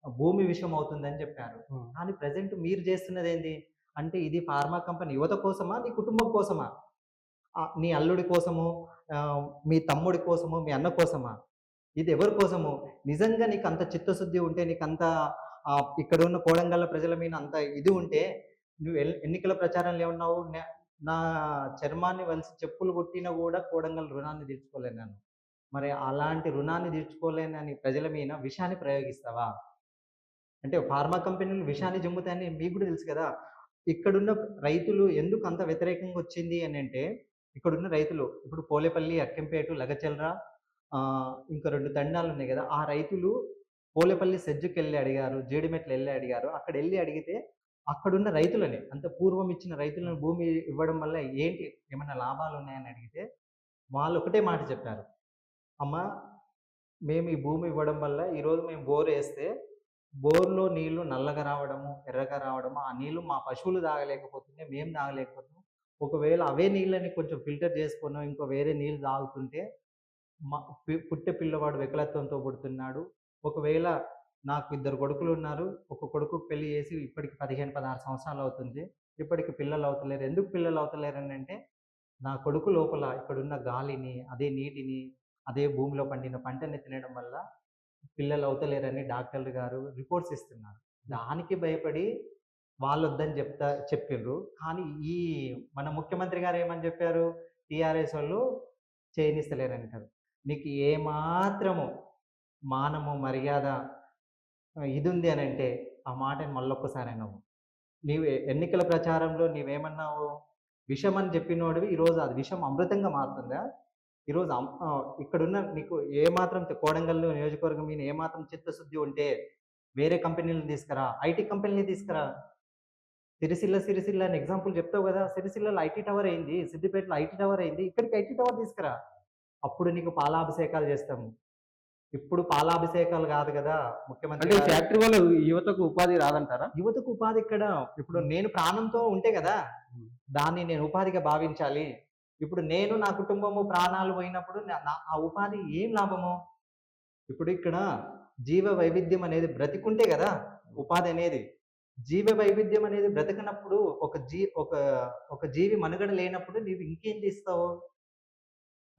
A: భూమి విషమవుతుందని చెప్పారు.
B: హ్మ్.
A: కానీ ప్రెజెంట్ మీరు చేస్తున్నదేంది? అంటే ఇది ఫార్మా కంపెనీ యువత కోసమా? నీ కుటుంబం కోసమా? నీ అల్లుడి కోసమో, మీ తమ్ముడి కోసమో, మీ అన్న కోసమా? ఇది ఎవరి కోసము? నిజంగా నీకంత చిత్తశుద్ధి ఉంటే, నీకంత ఇక్కడున్న కోడంగల్ల ప్రజల మీద అంత ఇది ఉంటే, నువ్వు ఎన్నికల ప్రచారంలో ఏమన్నావు? నా చర్మాన్ని వలిసి చెప్పులు కుట్టినా గూడా కోడంగల్ రుణాన్ని తీర్చుకోలేను నేను. మరి అలాంటి రుణాన్ని తీర్చుకోలేనని ప్రజల మీద విషాన్ని ప్రయోగిస్తావా? అంటే ఫార్మా కంపెనీలు విషాన్ని జమ్ముతాయని మీకు గూడా తెలుసు కదా! ఇక్కడున్న రైతులు ఎందుకు అంత వ్యతిరేకంగా వచ్చింది అనంటే, ఇక్కడున్న రైతులు ఇప్పుడు పోలేపల్లి, అక్కెంపేటు, లగచర్ల ఇంకా 2 తండాలున్నాయి గదా! ఆ రైతులు పోలేపల్లి సెజ్జుకెళ్ళి అడిగారు, జీడిమెట్లెళ్ళి అడిగారు. అక్కడెళ్ళి అడిగితే అక్కడున్న రైతులని అంటే పూర్వం ఇచ్చిన రైతులను భూమి ఇవ్వడం వల్ల ఏంటి ఏమన్నా లాభాలున్నాయని అడిగితే వాళ్ళొకటే మాట చెప్పారు. అమ్మ మేము ఈ భూమి ఇవ్వడం వల్ల ఈరోజు మేము బోరేస్తే, బోర్‌లో నీళ్లు నల్లగా రావడము, ఎర్రగా రావడము, ఆ నీళ్లు మా పశువులు తాగలేకపోతున్నాయి, మేము తాగలేకపోతున్నాం. ఒకవేళ అవే నీళ్ళని కొంచెం ఫిల్టర్ చేసుకొనో, ఇంకో వేరే నీళ్ళు తాగుతుంటే మ పుట్టే పిల్లవాడు వికలత్వంతో పుడుతున్నాడు. ఒకవేళ నాకు ఇద్దరు కొడుకులున్నారు. ఒక కొడుకుకి పెళ్లి చేసి ఇప్పటికి 15, 16 సంవత్సరాలవుతుంది. ఇప్పటికి పిల్లలవుతలేరు. ఎందుకు పిల్లలవుతలేరనంటే, నా కొడుకు లోపల ఇక్కడున్న గాలిని, అదే నీటిని, అదే భూమిలో పండిన పంటని తినడం వల్ల పిల్లలవుతలేరని డాక్టర్లు గారు రిపోర్ట్స్ ఇస్తున్నారు. దానికి భయపడి వాళ్ళొద్దని చెప్పిండ్రు. కానీ ఈ మన ముఖ్యమంత్రి గారు ఏమని చెప్పారు? టీఆర్ఎస్ వోళ్ళు చేయనిస్తలేరంటారు. నీకు ఏమాత్రము మానము, మర్యాద ఇదుంది అనంటే ఆ మాటని మళ్ళొక్కసారి అనవు. నీవు ఎన్నికల ప్రచారంలో నీవేమన్నావు? విషం అని చెప్పినోడివి ఈరోజు అది విషం అమృతంగా మారుతుందా? ఈరోజు ఇక్కడున్న నీకు ఏమాత్రం కోడంగల్లు నియోజకవర్గం మీద ఏమాత్రం చిత్తశుద్ధి ఉంటే వేరే కంపెనీలను తీసుకురా. ఐటీ కంపెనీలని తీసుకురా. సిరిసిల్ల అని ఎగ్జాంపుల్ చెప్తావు గదా! సిరిసిల్లలో ఐటీ టవర్ అయింది. సిద్దిపేటలో ఐటీ టవర్ అయింది. ఇక్కడికి ఐటీ టవర్ తీసుకురా. అప్పుడు నీకు పాలాభిషేకాలు చేస్తాము. ఇప్పుడు పాలాభిషేకాలు గాదు గదా! ముఖ్యమంత్రి
B: అంటే ఈ
A: గారు.
B: ఫ్యాక్టరీ వల్ల యువతకు ఉపాధి రాదంటారా?
A: యువతకు ఉపాధి ఇక్కడ ఇప్పుడు నేను ప్రాణంతో ఉంటే గదా! దాన్ని నేను ఉపాధిగా భావించాలి. ఇప్పుడు నేను, నా కుటుంబము ప్రాణాలు పోయినప్పుడు ఆ ఉపాధి ఏం లాభము? ఇప్పుడు ఇక్కడ జీవ వైవిధ్యం అనేది బ్రతికుంటే గదా! ఉపాధి అనేది. జీవ వైవిధ్యం అనేది బ్రతకనప్పుడు ఒక ఒక జీవి మనుగడ లేనప్పుడు నీవు ఇంకేం చేస్తావు?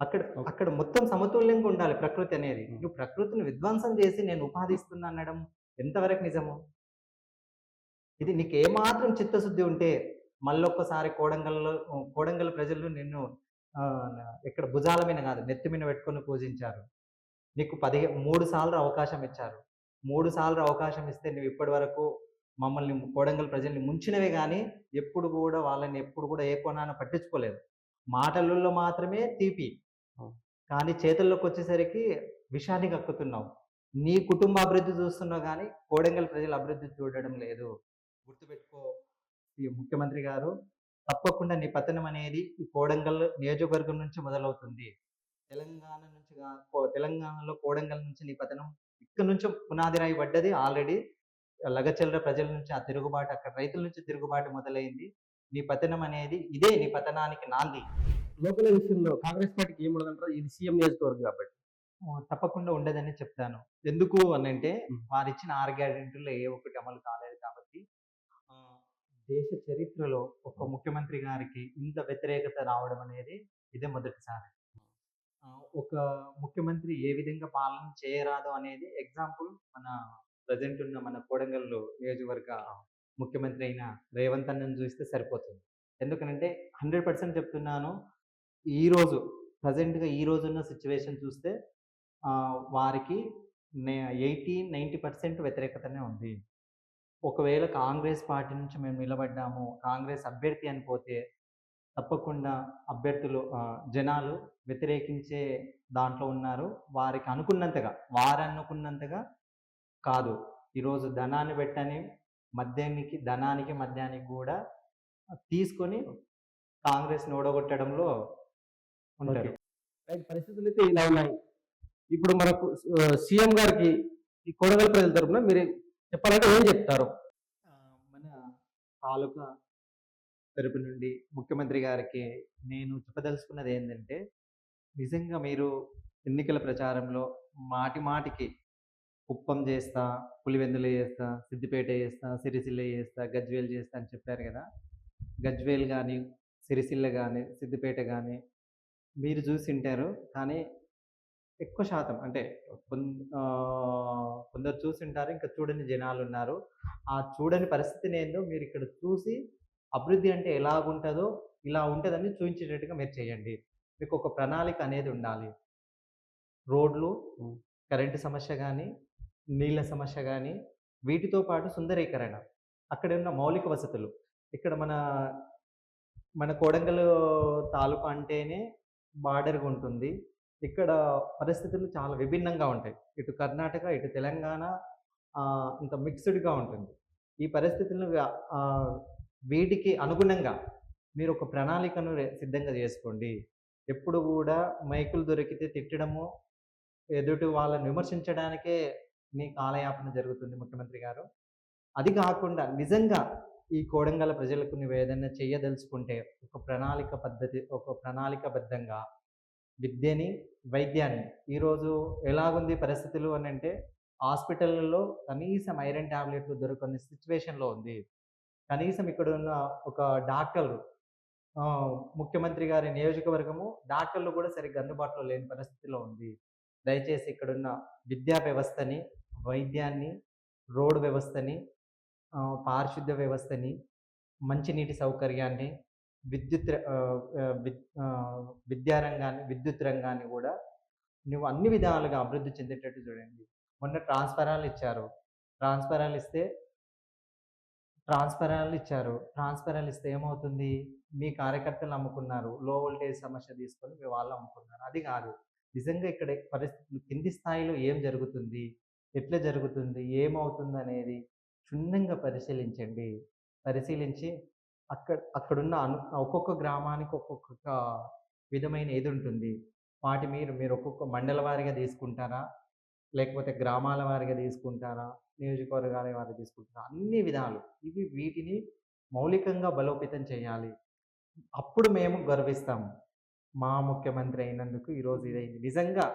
A: అక్కడ
B: ఓకే.
A: అక్కడ మొత్తం సమతుల్యంగా ఉండాలి ప్రకృతి అనేది. నువ్వు ప్రకృతిని విధ్వంసం చేసి నేను ఉపాధి ఇస్తున్నా అనడం ఎంతవరకు నిజము? ఇది నీకేమాత్రం చిత్తశుద్ధి ఉంటే మళ్ళొక్కసారి కోడంగల్ ప్రజలు నిన్ను ఇక్కడ భుజాల మీద కాదు నెత్తి మీద పెట్టుకొని పూజించారు. నీకు 3 సార్లు అవకాశం ఇచ్చారు. 3 సార్లు అవకాశం ఇస్తే నువ్వు ఇప్పటి వరకు మమ్మల్ని కోడంగల్ ప్రజల్ని ముంచినవే గానీ ఎప్పుడు గూడా వాళ్ళని ఎప్పుడు గూడా ఏ కోణాన పట్టించుకోలేదు. మాటలలో మాత్రమే తీపి. కానీ చేతుల్లోకొచ్చేసరికి విషాన్ని కక్కుతున్నావు. నీ కుటుంబ అభివృద్ధి చూస్తున్నావు గానీ, కోడంగల్ ప్రజల అభివృద్ధి చూడడం లేదు. గుర్తుపెట్టుకో ఈ ముఖ్యమంత్రి గారు. తప్పకుండా నీ పతనం అనేది ఈ కోడంగల్ నియోజకవర్గం నుంచి మొదలవుతుంది. తెలంగాణలో కోడంగల్ నుంచి నీ పతనం ఇక్కడి నుంచి పునాది రాయి పడ్డది ఆల్రెడీ. లగచర్ల ప్రజల నుంచి ఆ తిరుగుబాటు, అక్కడ రైతుల నుంచి తిరుగుబాటు మొదలైంది. నీ పతనం అనేది ఇదే నీ పతనానికి నాంది.
B: లోకల్ విషయంలో కాంగ్రెస్ పార్టీకి ఏం ఉండదంటారు? ఇది సీఎం నియోజకవర్గం కాబట్టి.
A: తప్పకుండా ఉండదనే చెప్తాను. ఎందుకు అనంటే,
B: హ్మ్.
A: వారిచ్చిన 6 గ్యారంటీల్లో ఏ ఒక్కటి అమలు కాలేదు కాబట్టి, ఆహ్, దేశ చరిత్రలో ఒక ముఖ్యమంత్రి గారికి ఇంత వ్యతిరేకత రావడం అనేది ఇదే మొదటిసారి. ఒక ముఖ్యమంత్రి ఏ విధంగా పాలన చేయరాదు అనేది ఎగ్జాంపుల్ మన ప్రెజెంట్ ఉన్న మన కోడంగల్‌లో నియోజకవర్గ ముఖ్యమంత్రి అయిన రేవంత్ అన్నని చూస్తే సరిపోతుంది. ఎందుకనంటే 100% చెప్తున్నాను. ఈరోజు ప్రెజెంట్‌గా ఈ రోజున్న సిట్యుయేషన్ చూస్తే వారికి 80, 90% వ్యతిరేకతనే ఉంది. ఒకవేళ కాంగ్రెస్ పార్టీ నుంచి మేము నిలబడ్డాము, కాంగ్రెస్ అభ్యర్థి అని పోతే తప్పకుండా అభ్యర్థులు జనాలు వ్యతిరేకించే దాంట్లో ఉన్నారు. వారనుకున్నంతగా కాదు. ఈరోజు ధనాన్ని పెట్టని మద్యానికి గూడా తీసుకొని కాంగ్రెస్‌ని ఓడగొట్టడంలో
B: ఓకే.
A: ఉంటారు.
B: రైట్. పరిస్థితులైతే ఇలా ఉన్నాయి. ఇప్పుడు మనకు సీఎం గారికి ఈ కొడంగల్ ప్రజల తరపున మీరు చెప్పాలంటే ఏం చెప్తారు?
A: మన తాలూకా తరపు నుండి ముఖ్యమంత్రి గారికి నేను చెప్పదలుచుకున్నది ఏందంటే, నిజంగా మీరు ఎన్నికల ప్రచారంలో మాటిమాటికి కుప్పం చేస్తా, పులివెందులు చేస్తా, సిద్దిపేట చేస్తా, సిరిసిల్ల చేస్తా, గజ్వేల్ చేస్తా అని చెప్పారు కదా! గజ్వేల్ గాని, సిరిసిల్ల గాని, సిద్దిపేట గాని మీరు చూసుంటారు. కానీ ఎక్కువ శాతం అంటే కొందరు చూసుంటారు. ఇంకా చూడని జనాలున్నారు. ఆ చూడని పరిస్థితినేందో మీరిక్కడ చూసి అభివృద్ధి అంటే ఎలాగుంటదో, ఇలా ఉంటదని చూయించేటట్టుగా మీరు చేయండి. మీకొక ప్రణాళిక అనేది ఉండాలి. రోడ్లు,
B: హ్మ్.
A: కరెంటు సమస్య గానీ, నీళ్ళ సమస్య గానీ, వీటితో పాటు సుందరీకరణ. అక్కడున్న మౌలిక వసతులు. ఇక్కడ మన కొడంగల్ తాలూకా అంటేనే బార్డర్‌గుంటుంది. ఇక్కడ పరిస్థితులు చాలా విభిన్నంగా ఉంటాయి. ఇటు కర్ణాటక, ఇటు తెలంగాణ ఇంక మిక్స్‌డ్‌గా ఉంటుంది. ఈ పరిస్థితులను ఆహ్, వీటికి అనుగుణంగా మీరొక ప్రణాళికను సిద్ధంగా జేసుకోండి. ఎప్పుడు గూడా మైకులు దొరికితే తిట్టడము, ఎదుటి వాళ్ళని విమర్శించడానికే మీ కాలయాపన జరుగుతుంది ముఖ్యమంత్రి గారు. అది గాకుండా నిజంగా ఈ కోడంగల్ ప్రజలకు నువ్వేదన్నా చెయ్యదలుచుకుంటే ఒక ప్రణాళికబద్ధంగా విద్యని, వైద్యాన్ని ఈరోజు ఎలాగుంది పరిస్థితులు అనంటే హాస్పిటల్‌లలో కనీసం ఐరన్ టాబ్లెట్లు దొరకని సిట్యుయేషన్‌లో ఉంది. కనీసం ఇక్కడున్న ఒక డాక్టర్లు ముఖ్యమంత్రి గారి నియోజకవర్గము డాక్టర్లు గూడా సరిగ్గా అందుబాటులో లేని పరిస్థితిలో ఉంది. దయచేసి ఇక్కడున్న విద్యా వ్యవస్థని, వైద్యాన్ని, రోడ్ వ్యవస్థని, పారిశుద్ధ్య వ్యవస్థని, మంచినీటి సౌకర్యాన్ని, విద్యా రంగాన్ని, విద్యుత్ రంగాన్ని గూడా నువ్వు అన్ని విధాలుగా అభివృద్ధి చెందేటట్టు చూడండి. మొన్న ట్రాన్స్‌ఫరాలిచ్చారు. ట్రాన్స్‌ఫరాలిస్తే ట్రాన్స్‌ఫరాలిస్తే ఏమవుతుంది? మీ కార్యకర్తలు అమ్ముకున్నారు. లో వోల్టేజ్ సమస్య తీసుకొని మీ వాళ్ళు అమ్ముకున్నారు. అది గాదు. నిజంగా ఇక్కడ పరిస్థితులు కింది స్థాయిలో ఏం జరుగుతుంది? ఎట్లా జరుగుతుంది? ఏమవుతుందనేది క్షుణ్ణంగా పరిశీలించండి. పరిశీలించి అక్కడున్న ఒక్కొక్క గ్రామానికి ఒక్కొక్క విధమైన ఇదుంటుంది. మీరు ఒక్కొక్క మండల వారీగా తీసుకుంటారా? లేకపోతే గ్రామాల వారీగా తీసుకుంటారా? నియోజకవర్గాల వారీగా తీసుకుంటారా? అన్ని విధాలు. వీటిని మౌలికంగా బలోపేతం చేయాలి. అప్పుడు మేము గర్విస్తాము. మా ముఖ్యమంత్రి అయినందుకు ఈరోజు ఇదైంది. నిజంగా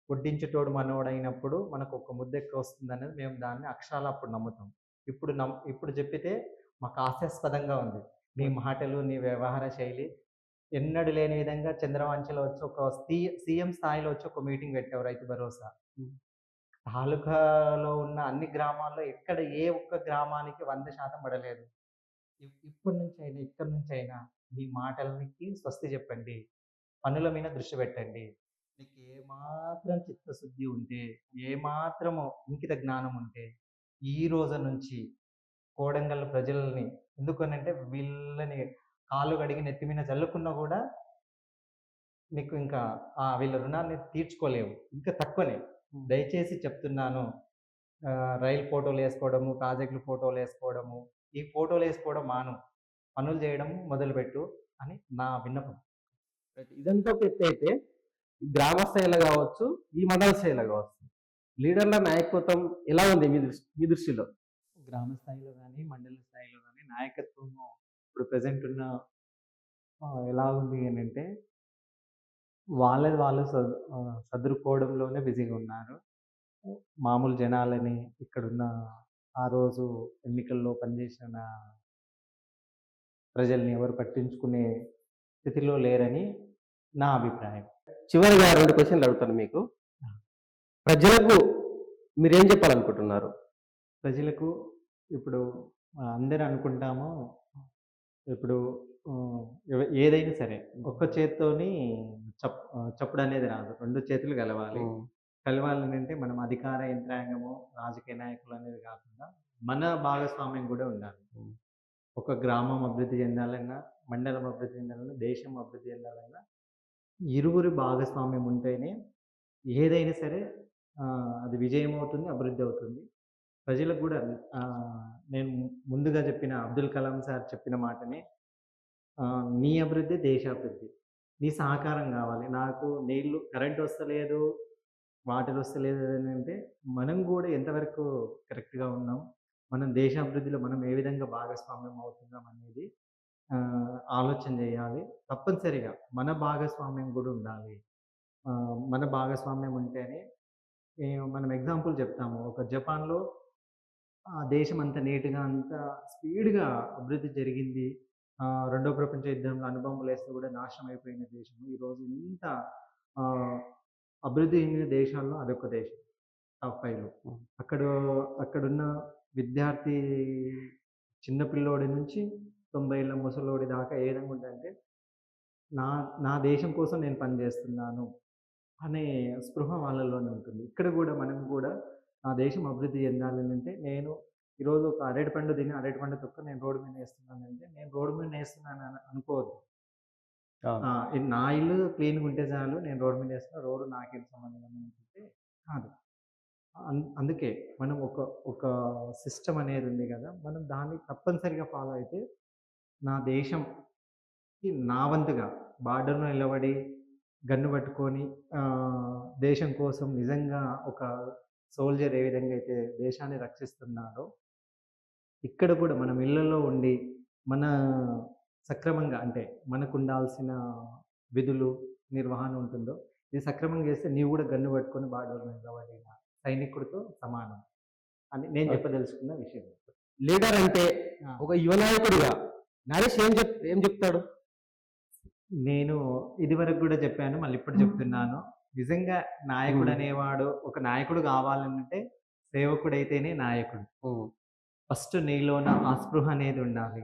A: వడ్డించేటోడు మనోడైనప్పుడు మనకొక ముద్దెక్కువొస్తుందనేది మేము దాన్ని అక్షరాల అప్పుడు నమ్ముతాం. ఇప్పుడు చెప్పితే మాకు హాస్యాస్పదంగా ఉంది. నీ మాటలు, నీ వ్యవహార శైలి ఎన్నడూ లేని విధంగా చంద్రవంచలో వచ్చి ఒక సీఎం స్థాయిలో వచ్చి ఒక మీటింగ్ పెట్టావు రైతు భరోసా. తాలూకాలో ఉన్న అన్ని గ్రామాల్లో ఎక్కడ ఏ ఒక్క గ్రామానికి 100% పడలేదు. ఇక్కడి నుంచైనా మీ మాటలకి స్వస్తి చెప్పండి. పనుల మీద దృష్టి పెట్టండి. మీకు ఏమాత్రం చిత్తశుద్ధి ఉంటే, ఏమాత్రము ఇంకిత జ్ఞానం ఉంటే, ఈ రోజు నుంచి కోడంగల్ ప్రజలని ఎందుకనంటే వీళ్ళని కాళ్ళు కడిగి నెత్తి మీద చల్లుకున్నా గూడా నీకు ఇంకా వీళ్ళ రుణాన్ని తీర్చుకోలేవు. ఇంకా తక్కువనే. దయచేసి చెప్తున్నాను. రైలు ఫోటోలేసుకోవడము, ప్రాజెక్ట్‌లు ఫోటోలేసుకోవడము, ఈ ఫోటోలేసుకోవడం మాను. పనులు చేయడం మొదలుపెట్టు అని నా విన్నపం.
B: ఇదంతా ఒక ఎత్తైతే గ్రామ స్థాయిలో కావచ్చు, ఈ మండల స్థాయిలో కావచ్చు. లీడర్ల నాయకత్వం ఎలా ఉంది మీ దృష్టిలో?
A: గ్రామ స్థాయిలో గాని, మండల స్థాయిలో గాని నాయకత్వము ఇప్పుడు ప్రెజెంట్ ఉన్న ఎలా ఉంది అనంటే వాళ్ళది వాళ్ళు సదురుకోవడంలోనే బిజీగా ఉన్నారు. మామూలు జనాలని ఇక్కడున్న ఆ రోజు ఎన్నికల్లో పనిచేసిన ప్రజల్ని ఎవరు పట్టించుకునే స్థితిలో లేరని నా అభిప్రాయం.
B: చివరిగా 2 క్వెషన్‌లు అడుగుతాను మీకు. ప్రజలకు మీరేం చెప్పాలనుకుంటున్నారు?
A: ప్రజలకు ఇప్పుడు అందరూ అనుకుంటాము. ఇప్పుడు ఏదైనా సరే ఒక్క చేత్తోని చప్పుడనేది రాదు. 2 చేతులు కలవాలి. కలవాలనంటే మనం అధికార యంత్రాంగము, రాజకీయ నాయకులు అనేది కాకుండా మన భాగస్వామ్యం కూడా ఉండాలి. ఒక గ్రామం అభివృద్ధి చెందాలన్నా, మండలం అభివృద్ధి చెందాలన్నా, దేశం అభివృద్ధి చెందాలన్నా ఇరువురి భాగస్వామ్యం ఉంటేనే ఏదైనా సరే అది విజయమవుతుంది, అభివృద్ధి అవుతుంది. ప్రజలకు గూడా నేను ముందుగా చెప్పిన అబ్దుల్ కలాం సార్ చెప్పిన మాటనే నీ అభివృద్ధి దేశాభివృద్ధి. నీ సహకారం గావాలి. నాకు కరెంట్ వస్తలేదు, వాటర్ వస్తలేదు అనంటే మనం గూడా ఎంతవరకు కరెక్ట్‌గా ఉన్నాం, మనం దేశాభివృద్ధిలో మనం ఏ విధంగా భాగస్వామ్యం అవుతున్నాం అనేది ఆలోచన జేయాలి. తప్పనిసరిగా మన భాగస్వామ్యం గూడా ఉండాలి. మన భాగస్వామ్యం ఉంటేనే మనం ఎగ్జాంపుల్ చెప్తాము. ఒక జపాన్‌లో ఆ దేశం అంత నీట్‌గా, అంత స్పీడ్‌గా అభివృద్ధి జరిగింది. రెండో ప్రపంచ యుద్ధంలో అణుబాంబులేస్తే కూడా నాశనం అయిపోయిన దేశం. ఈరోజు ఇంత ఆహ్, అభివృద్ధి చెందిన దేశాల్లో అదొక దేశం. టాప్ 5లో.
B: హ్మ్.
A: అక్కడ అక్కడున్న విద్యార్థి చిన్న పిల్లోడి నుంచి 90 ఏళ్ల ముసలోడి దాకా ఏ విధంగా ఉంటదంటే, నా నా దేశం కోసం నేను పని చేస్తున్నాను అనే స్పృహ వాళ్ళలోనే ఉంటుంది. ఇక్కడ గూడా మనం గూడా నా దేశం అభివృద్ధి చెందాలనంటే నేను ఈరోజు ఒక అరటిపండు తిని అరటిపండు తొక్క నేను రోడ్డు మీద ఏస్తున్నానంటే, నేను రోడ్డు మీద ఏస్తున్నానని అనుకోవద్దు.
B: అవును.
A: నా ఇల్లు క్లీన్‌గుంటే చాలు నేను రోడ్డు మీద ఏస్తున్నా. రోడ్డు నాకేంటి సంబంధం అనుకుంటే కాదు. అందుకే మనం ఒక సిస్టమ్ అనేది ఉంది గదా! మనం దాన్ని తప్పనిసరిగా ఫాలో అయితే నా దేశంకి నా వంతుగా బార్డర్‌లో నిలబడి గన్ను పట్టుకొని దేశం కోసం నిజంగా ఒక సోల్జర్ ఏ విధంగా అయితే దేశాన్ని రక్షిస్తున్నాడో, ఇక్కడ కూడా మనం ఇళ్లలో ఉండి మన సక్రమంగా అంటే మనకుండాల్సిన విధులు, నిర్వహణ ఉంటుందో, ఇది సక్రమంగా చేస్తే నీవు కూడా గన్ను పట్టుకొని బార్డర్‌లో నిలబడిన సైనికుడితో సమానం అని నేను
B: ఓకే.
A: చెప్పదలుచుకున్న విషయం.
B: లీడర్ అంటే
A: ఆ!
B: ఒక యువ నాయకుడిగా నరేష్ ఏం చెప్తాడు?
A: నేను ఇదివరకు గూడా చెప్పాను. మళ్ళీ ఇప్పుడు చెప్తున్నాను. నిజంగా
B: హ్మ్.
A: నాయకుడనేవాడు ఒక నాయకుడు గావాలనంటే సేవకుడైతేనే నాయకుడు.
B: హ్మ్.
A: ఫస్ట్ నీలోన ఆ స్పృహ అనేది ఉండాలి.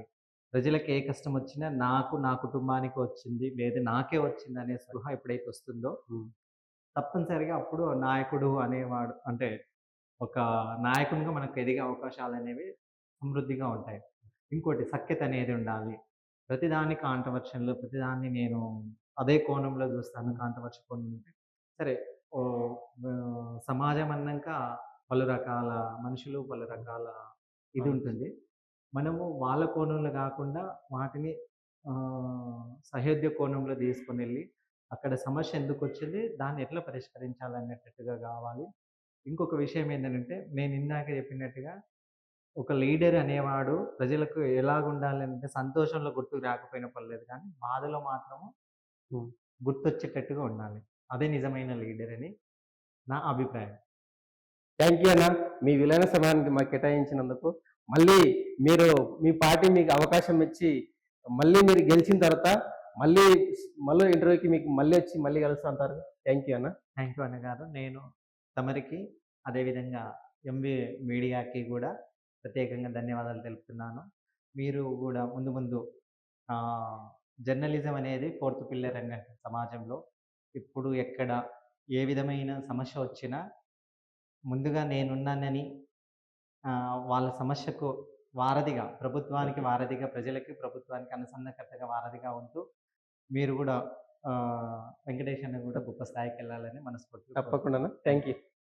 A: ప్రజలకి ఏ కష్టమొచ్చినా నాకు, నా కుటుంబానికి వచ్చింది, లేదా నాకే వచ్చిందనే స్పృహ ఎప్పుడైతే వస్తుందో,
B: హ్మ్.
A: తప్పనిసరిగా అప్పుడు నాయకుడు అనేవాడు అంటే ఒక నాయకునిగా మనకు ఎదిగే అవకాశాలనేవి సమృద్ధిగా ఉంటాయి. ఇంకోటి సఖ్యత అనేది ఉండాలి. ప్రతిదాన్ని కాంట్రోవర్షన్‌లు ప్రతిదాన్ని నేను అదే కోణంలో చూస్తాను. కాంట్రోవర్షి కోణం అంటే సరే ఓహ్! సమాజం అన్నాక పలు రకాల మనుషులు, పలు రకాల ఇది
B: అవును.
A: ఉంటుంది. మనము వాళ్ళ కోణంలో గాకుండా వాటిని సహేద్య కోణంలో తీసుకొనెళ్ళి అక్కడ సమస్య ఎందుకొచ్చింది? దాన్ని ఎట్లా పరిష్కరించాలనేటట్టుగా గావాలి. ఇంకొక విషయం ఏందనంటే, నేనిందాక చెప్పినట్టుగా ఒక లీడర్ అనేవాడు ప్రజలకు ఎలాగుండాలంటే, సంతోషంలో గుర్తుకు రాకపోయినా పర్లేదు కానీ, బాధలో మాత్రము
B: హ్మ్.
A: గుర్తొచ్చేటట్టుగా ఉండాలి. అదే నిజమైన లీడర్ అని నా అభిప్రాయం.
B: థాంక్ యూ అన్న. మీ విలువైన సమయానికి మాకు కేటాయించినందుకు. మళ్ళీ మీరు మీ పార్టీ మీకు అవకాశం ఇచ్చి, మళ్ళీ మీరు గెలిచిన తర్వాత మళ్ళీ మళ్ళీ ఇంటర్వ్యూకి మీకు మళ్ళీ వచ్చి మళ్ళీ కలుస్తా అంటారు. థాంక్ యూ అన్న.
A: థాంక్ యూ అన్నగారు. నేను తమరికి అదేవిధంగా ఎంవీ మీడియాకి గూడా ప్రత్యేకంగా ధన్యవాదాలు తెలుపుతున్నాను. మీరు గూడా ముందు ముందు ఆహ్, జర్నలిజం అనేది ఫోర్త్ పిల్లర్ అన్నట్టు సమాజంలో. ఇప్పుడు ఎక్కడ ఏ విధమైన సమస్య వచ్చినా ముందుగా నేనున్నానని వాళ్ళ సమస్యకు వారధిగా, ప్రభుత్వానికి వారధిగా, ప్రజలకి, ప్రభుత్వానికి అనుసంధానకర్తగా వారధిగా ఉంటూ మీరు గూడా వెంకటేష్ అన్న గూడా గొప్ప స్థాయికెళ్ళాలని మనస్ఫూర్తిగా
B: తప్పకుండా
A: కోరుకుంటున్నాను.
B: అన్న.
A: Thank
B: thank
A: you.
B: యూ.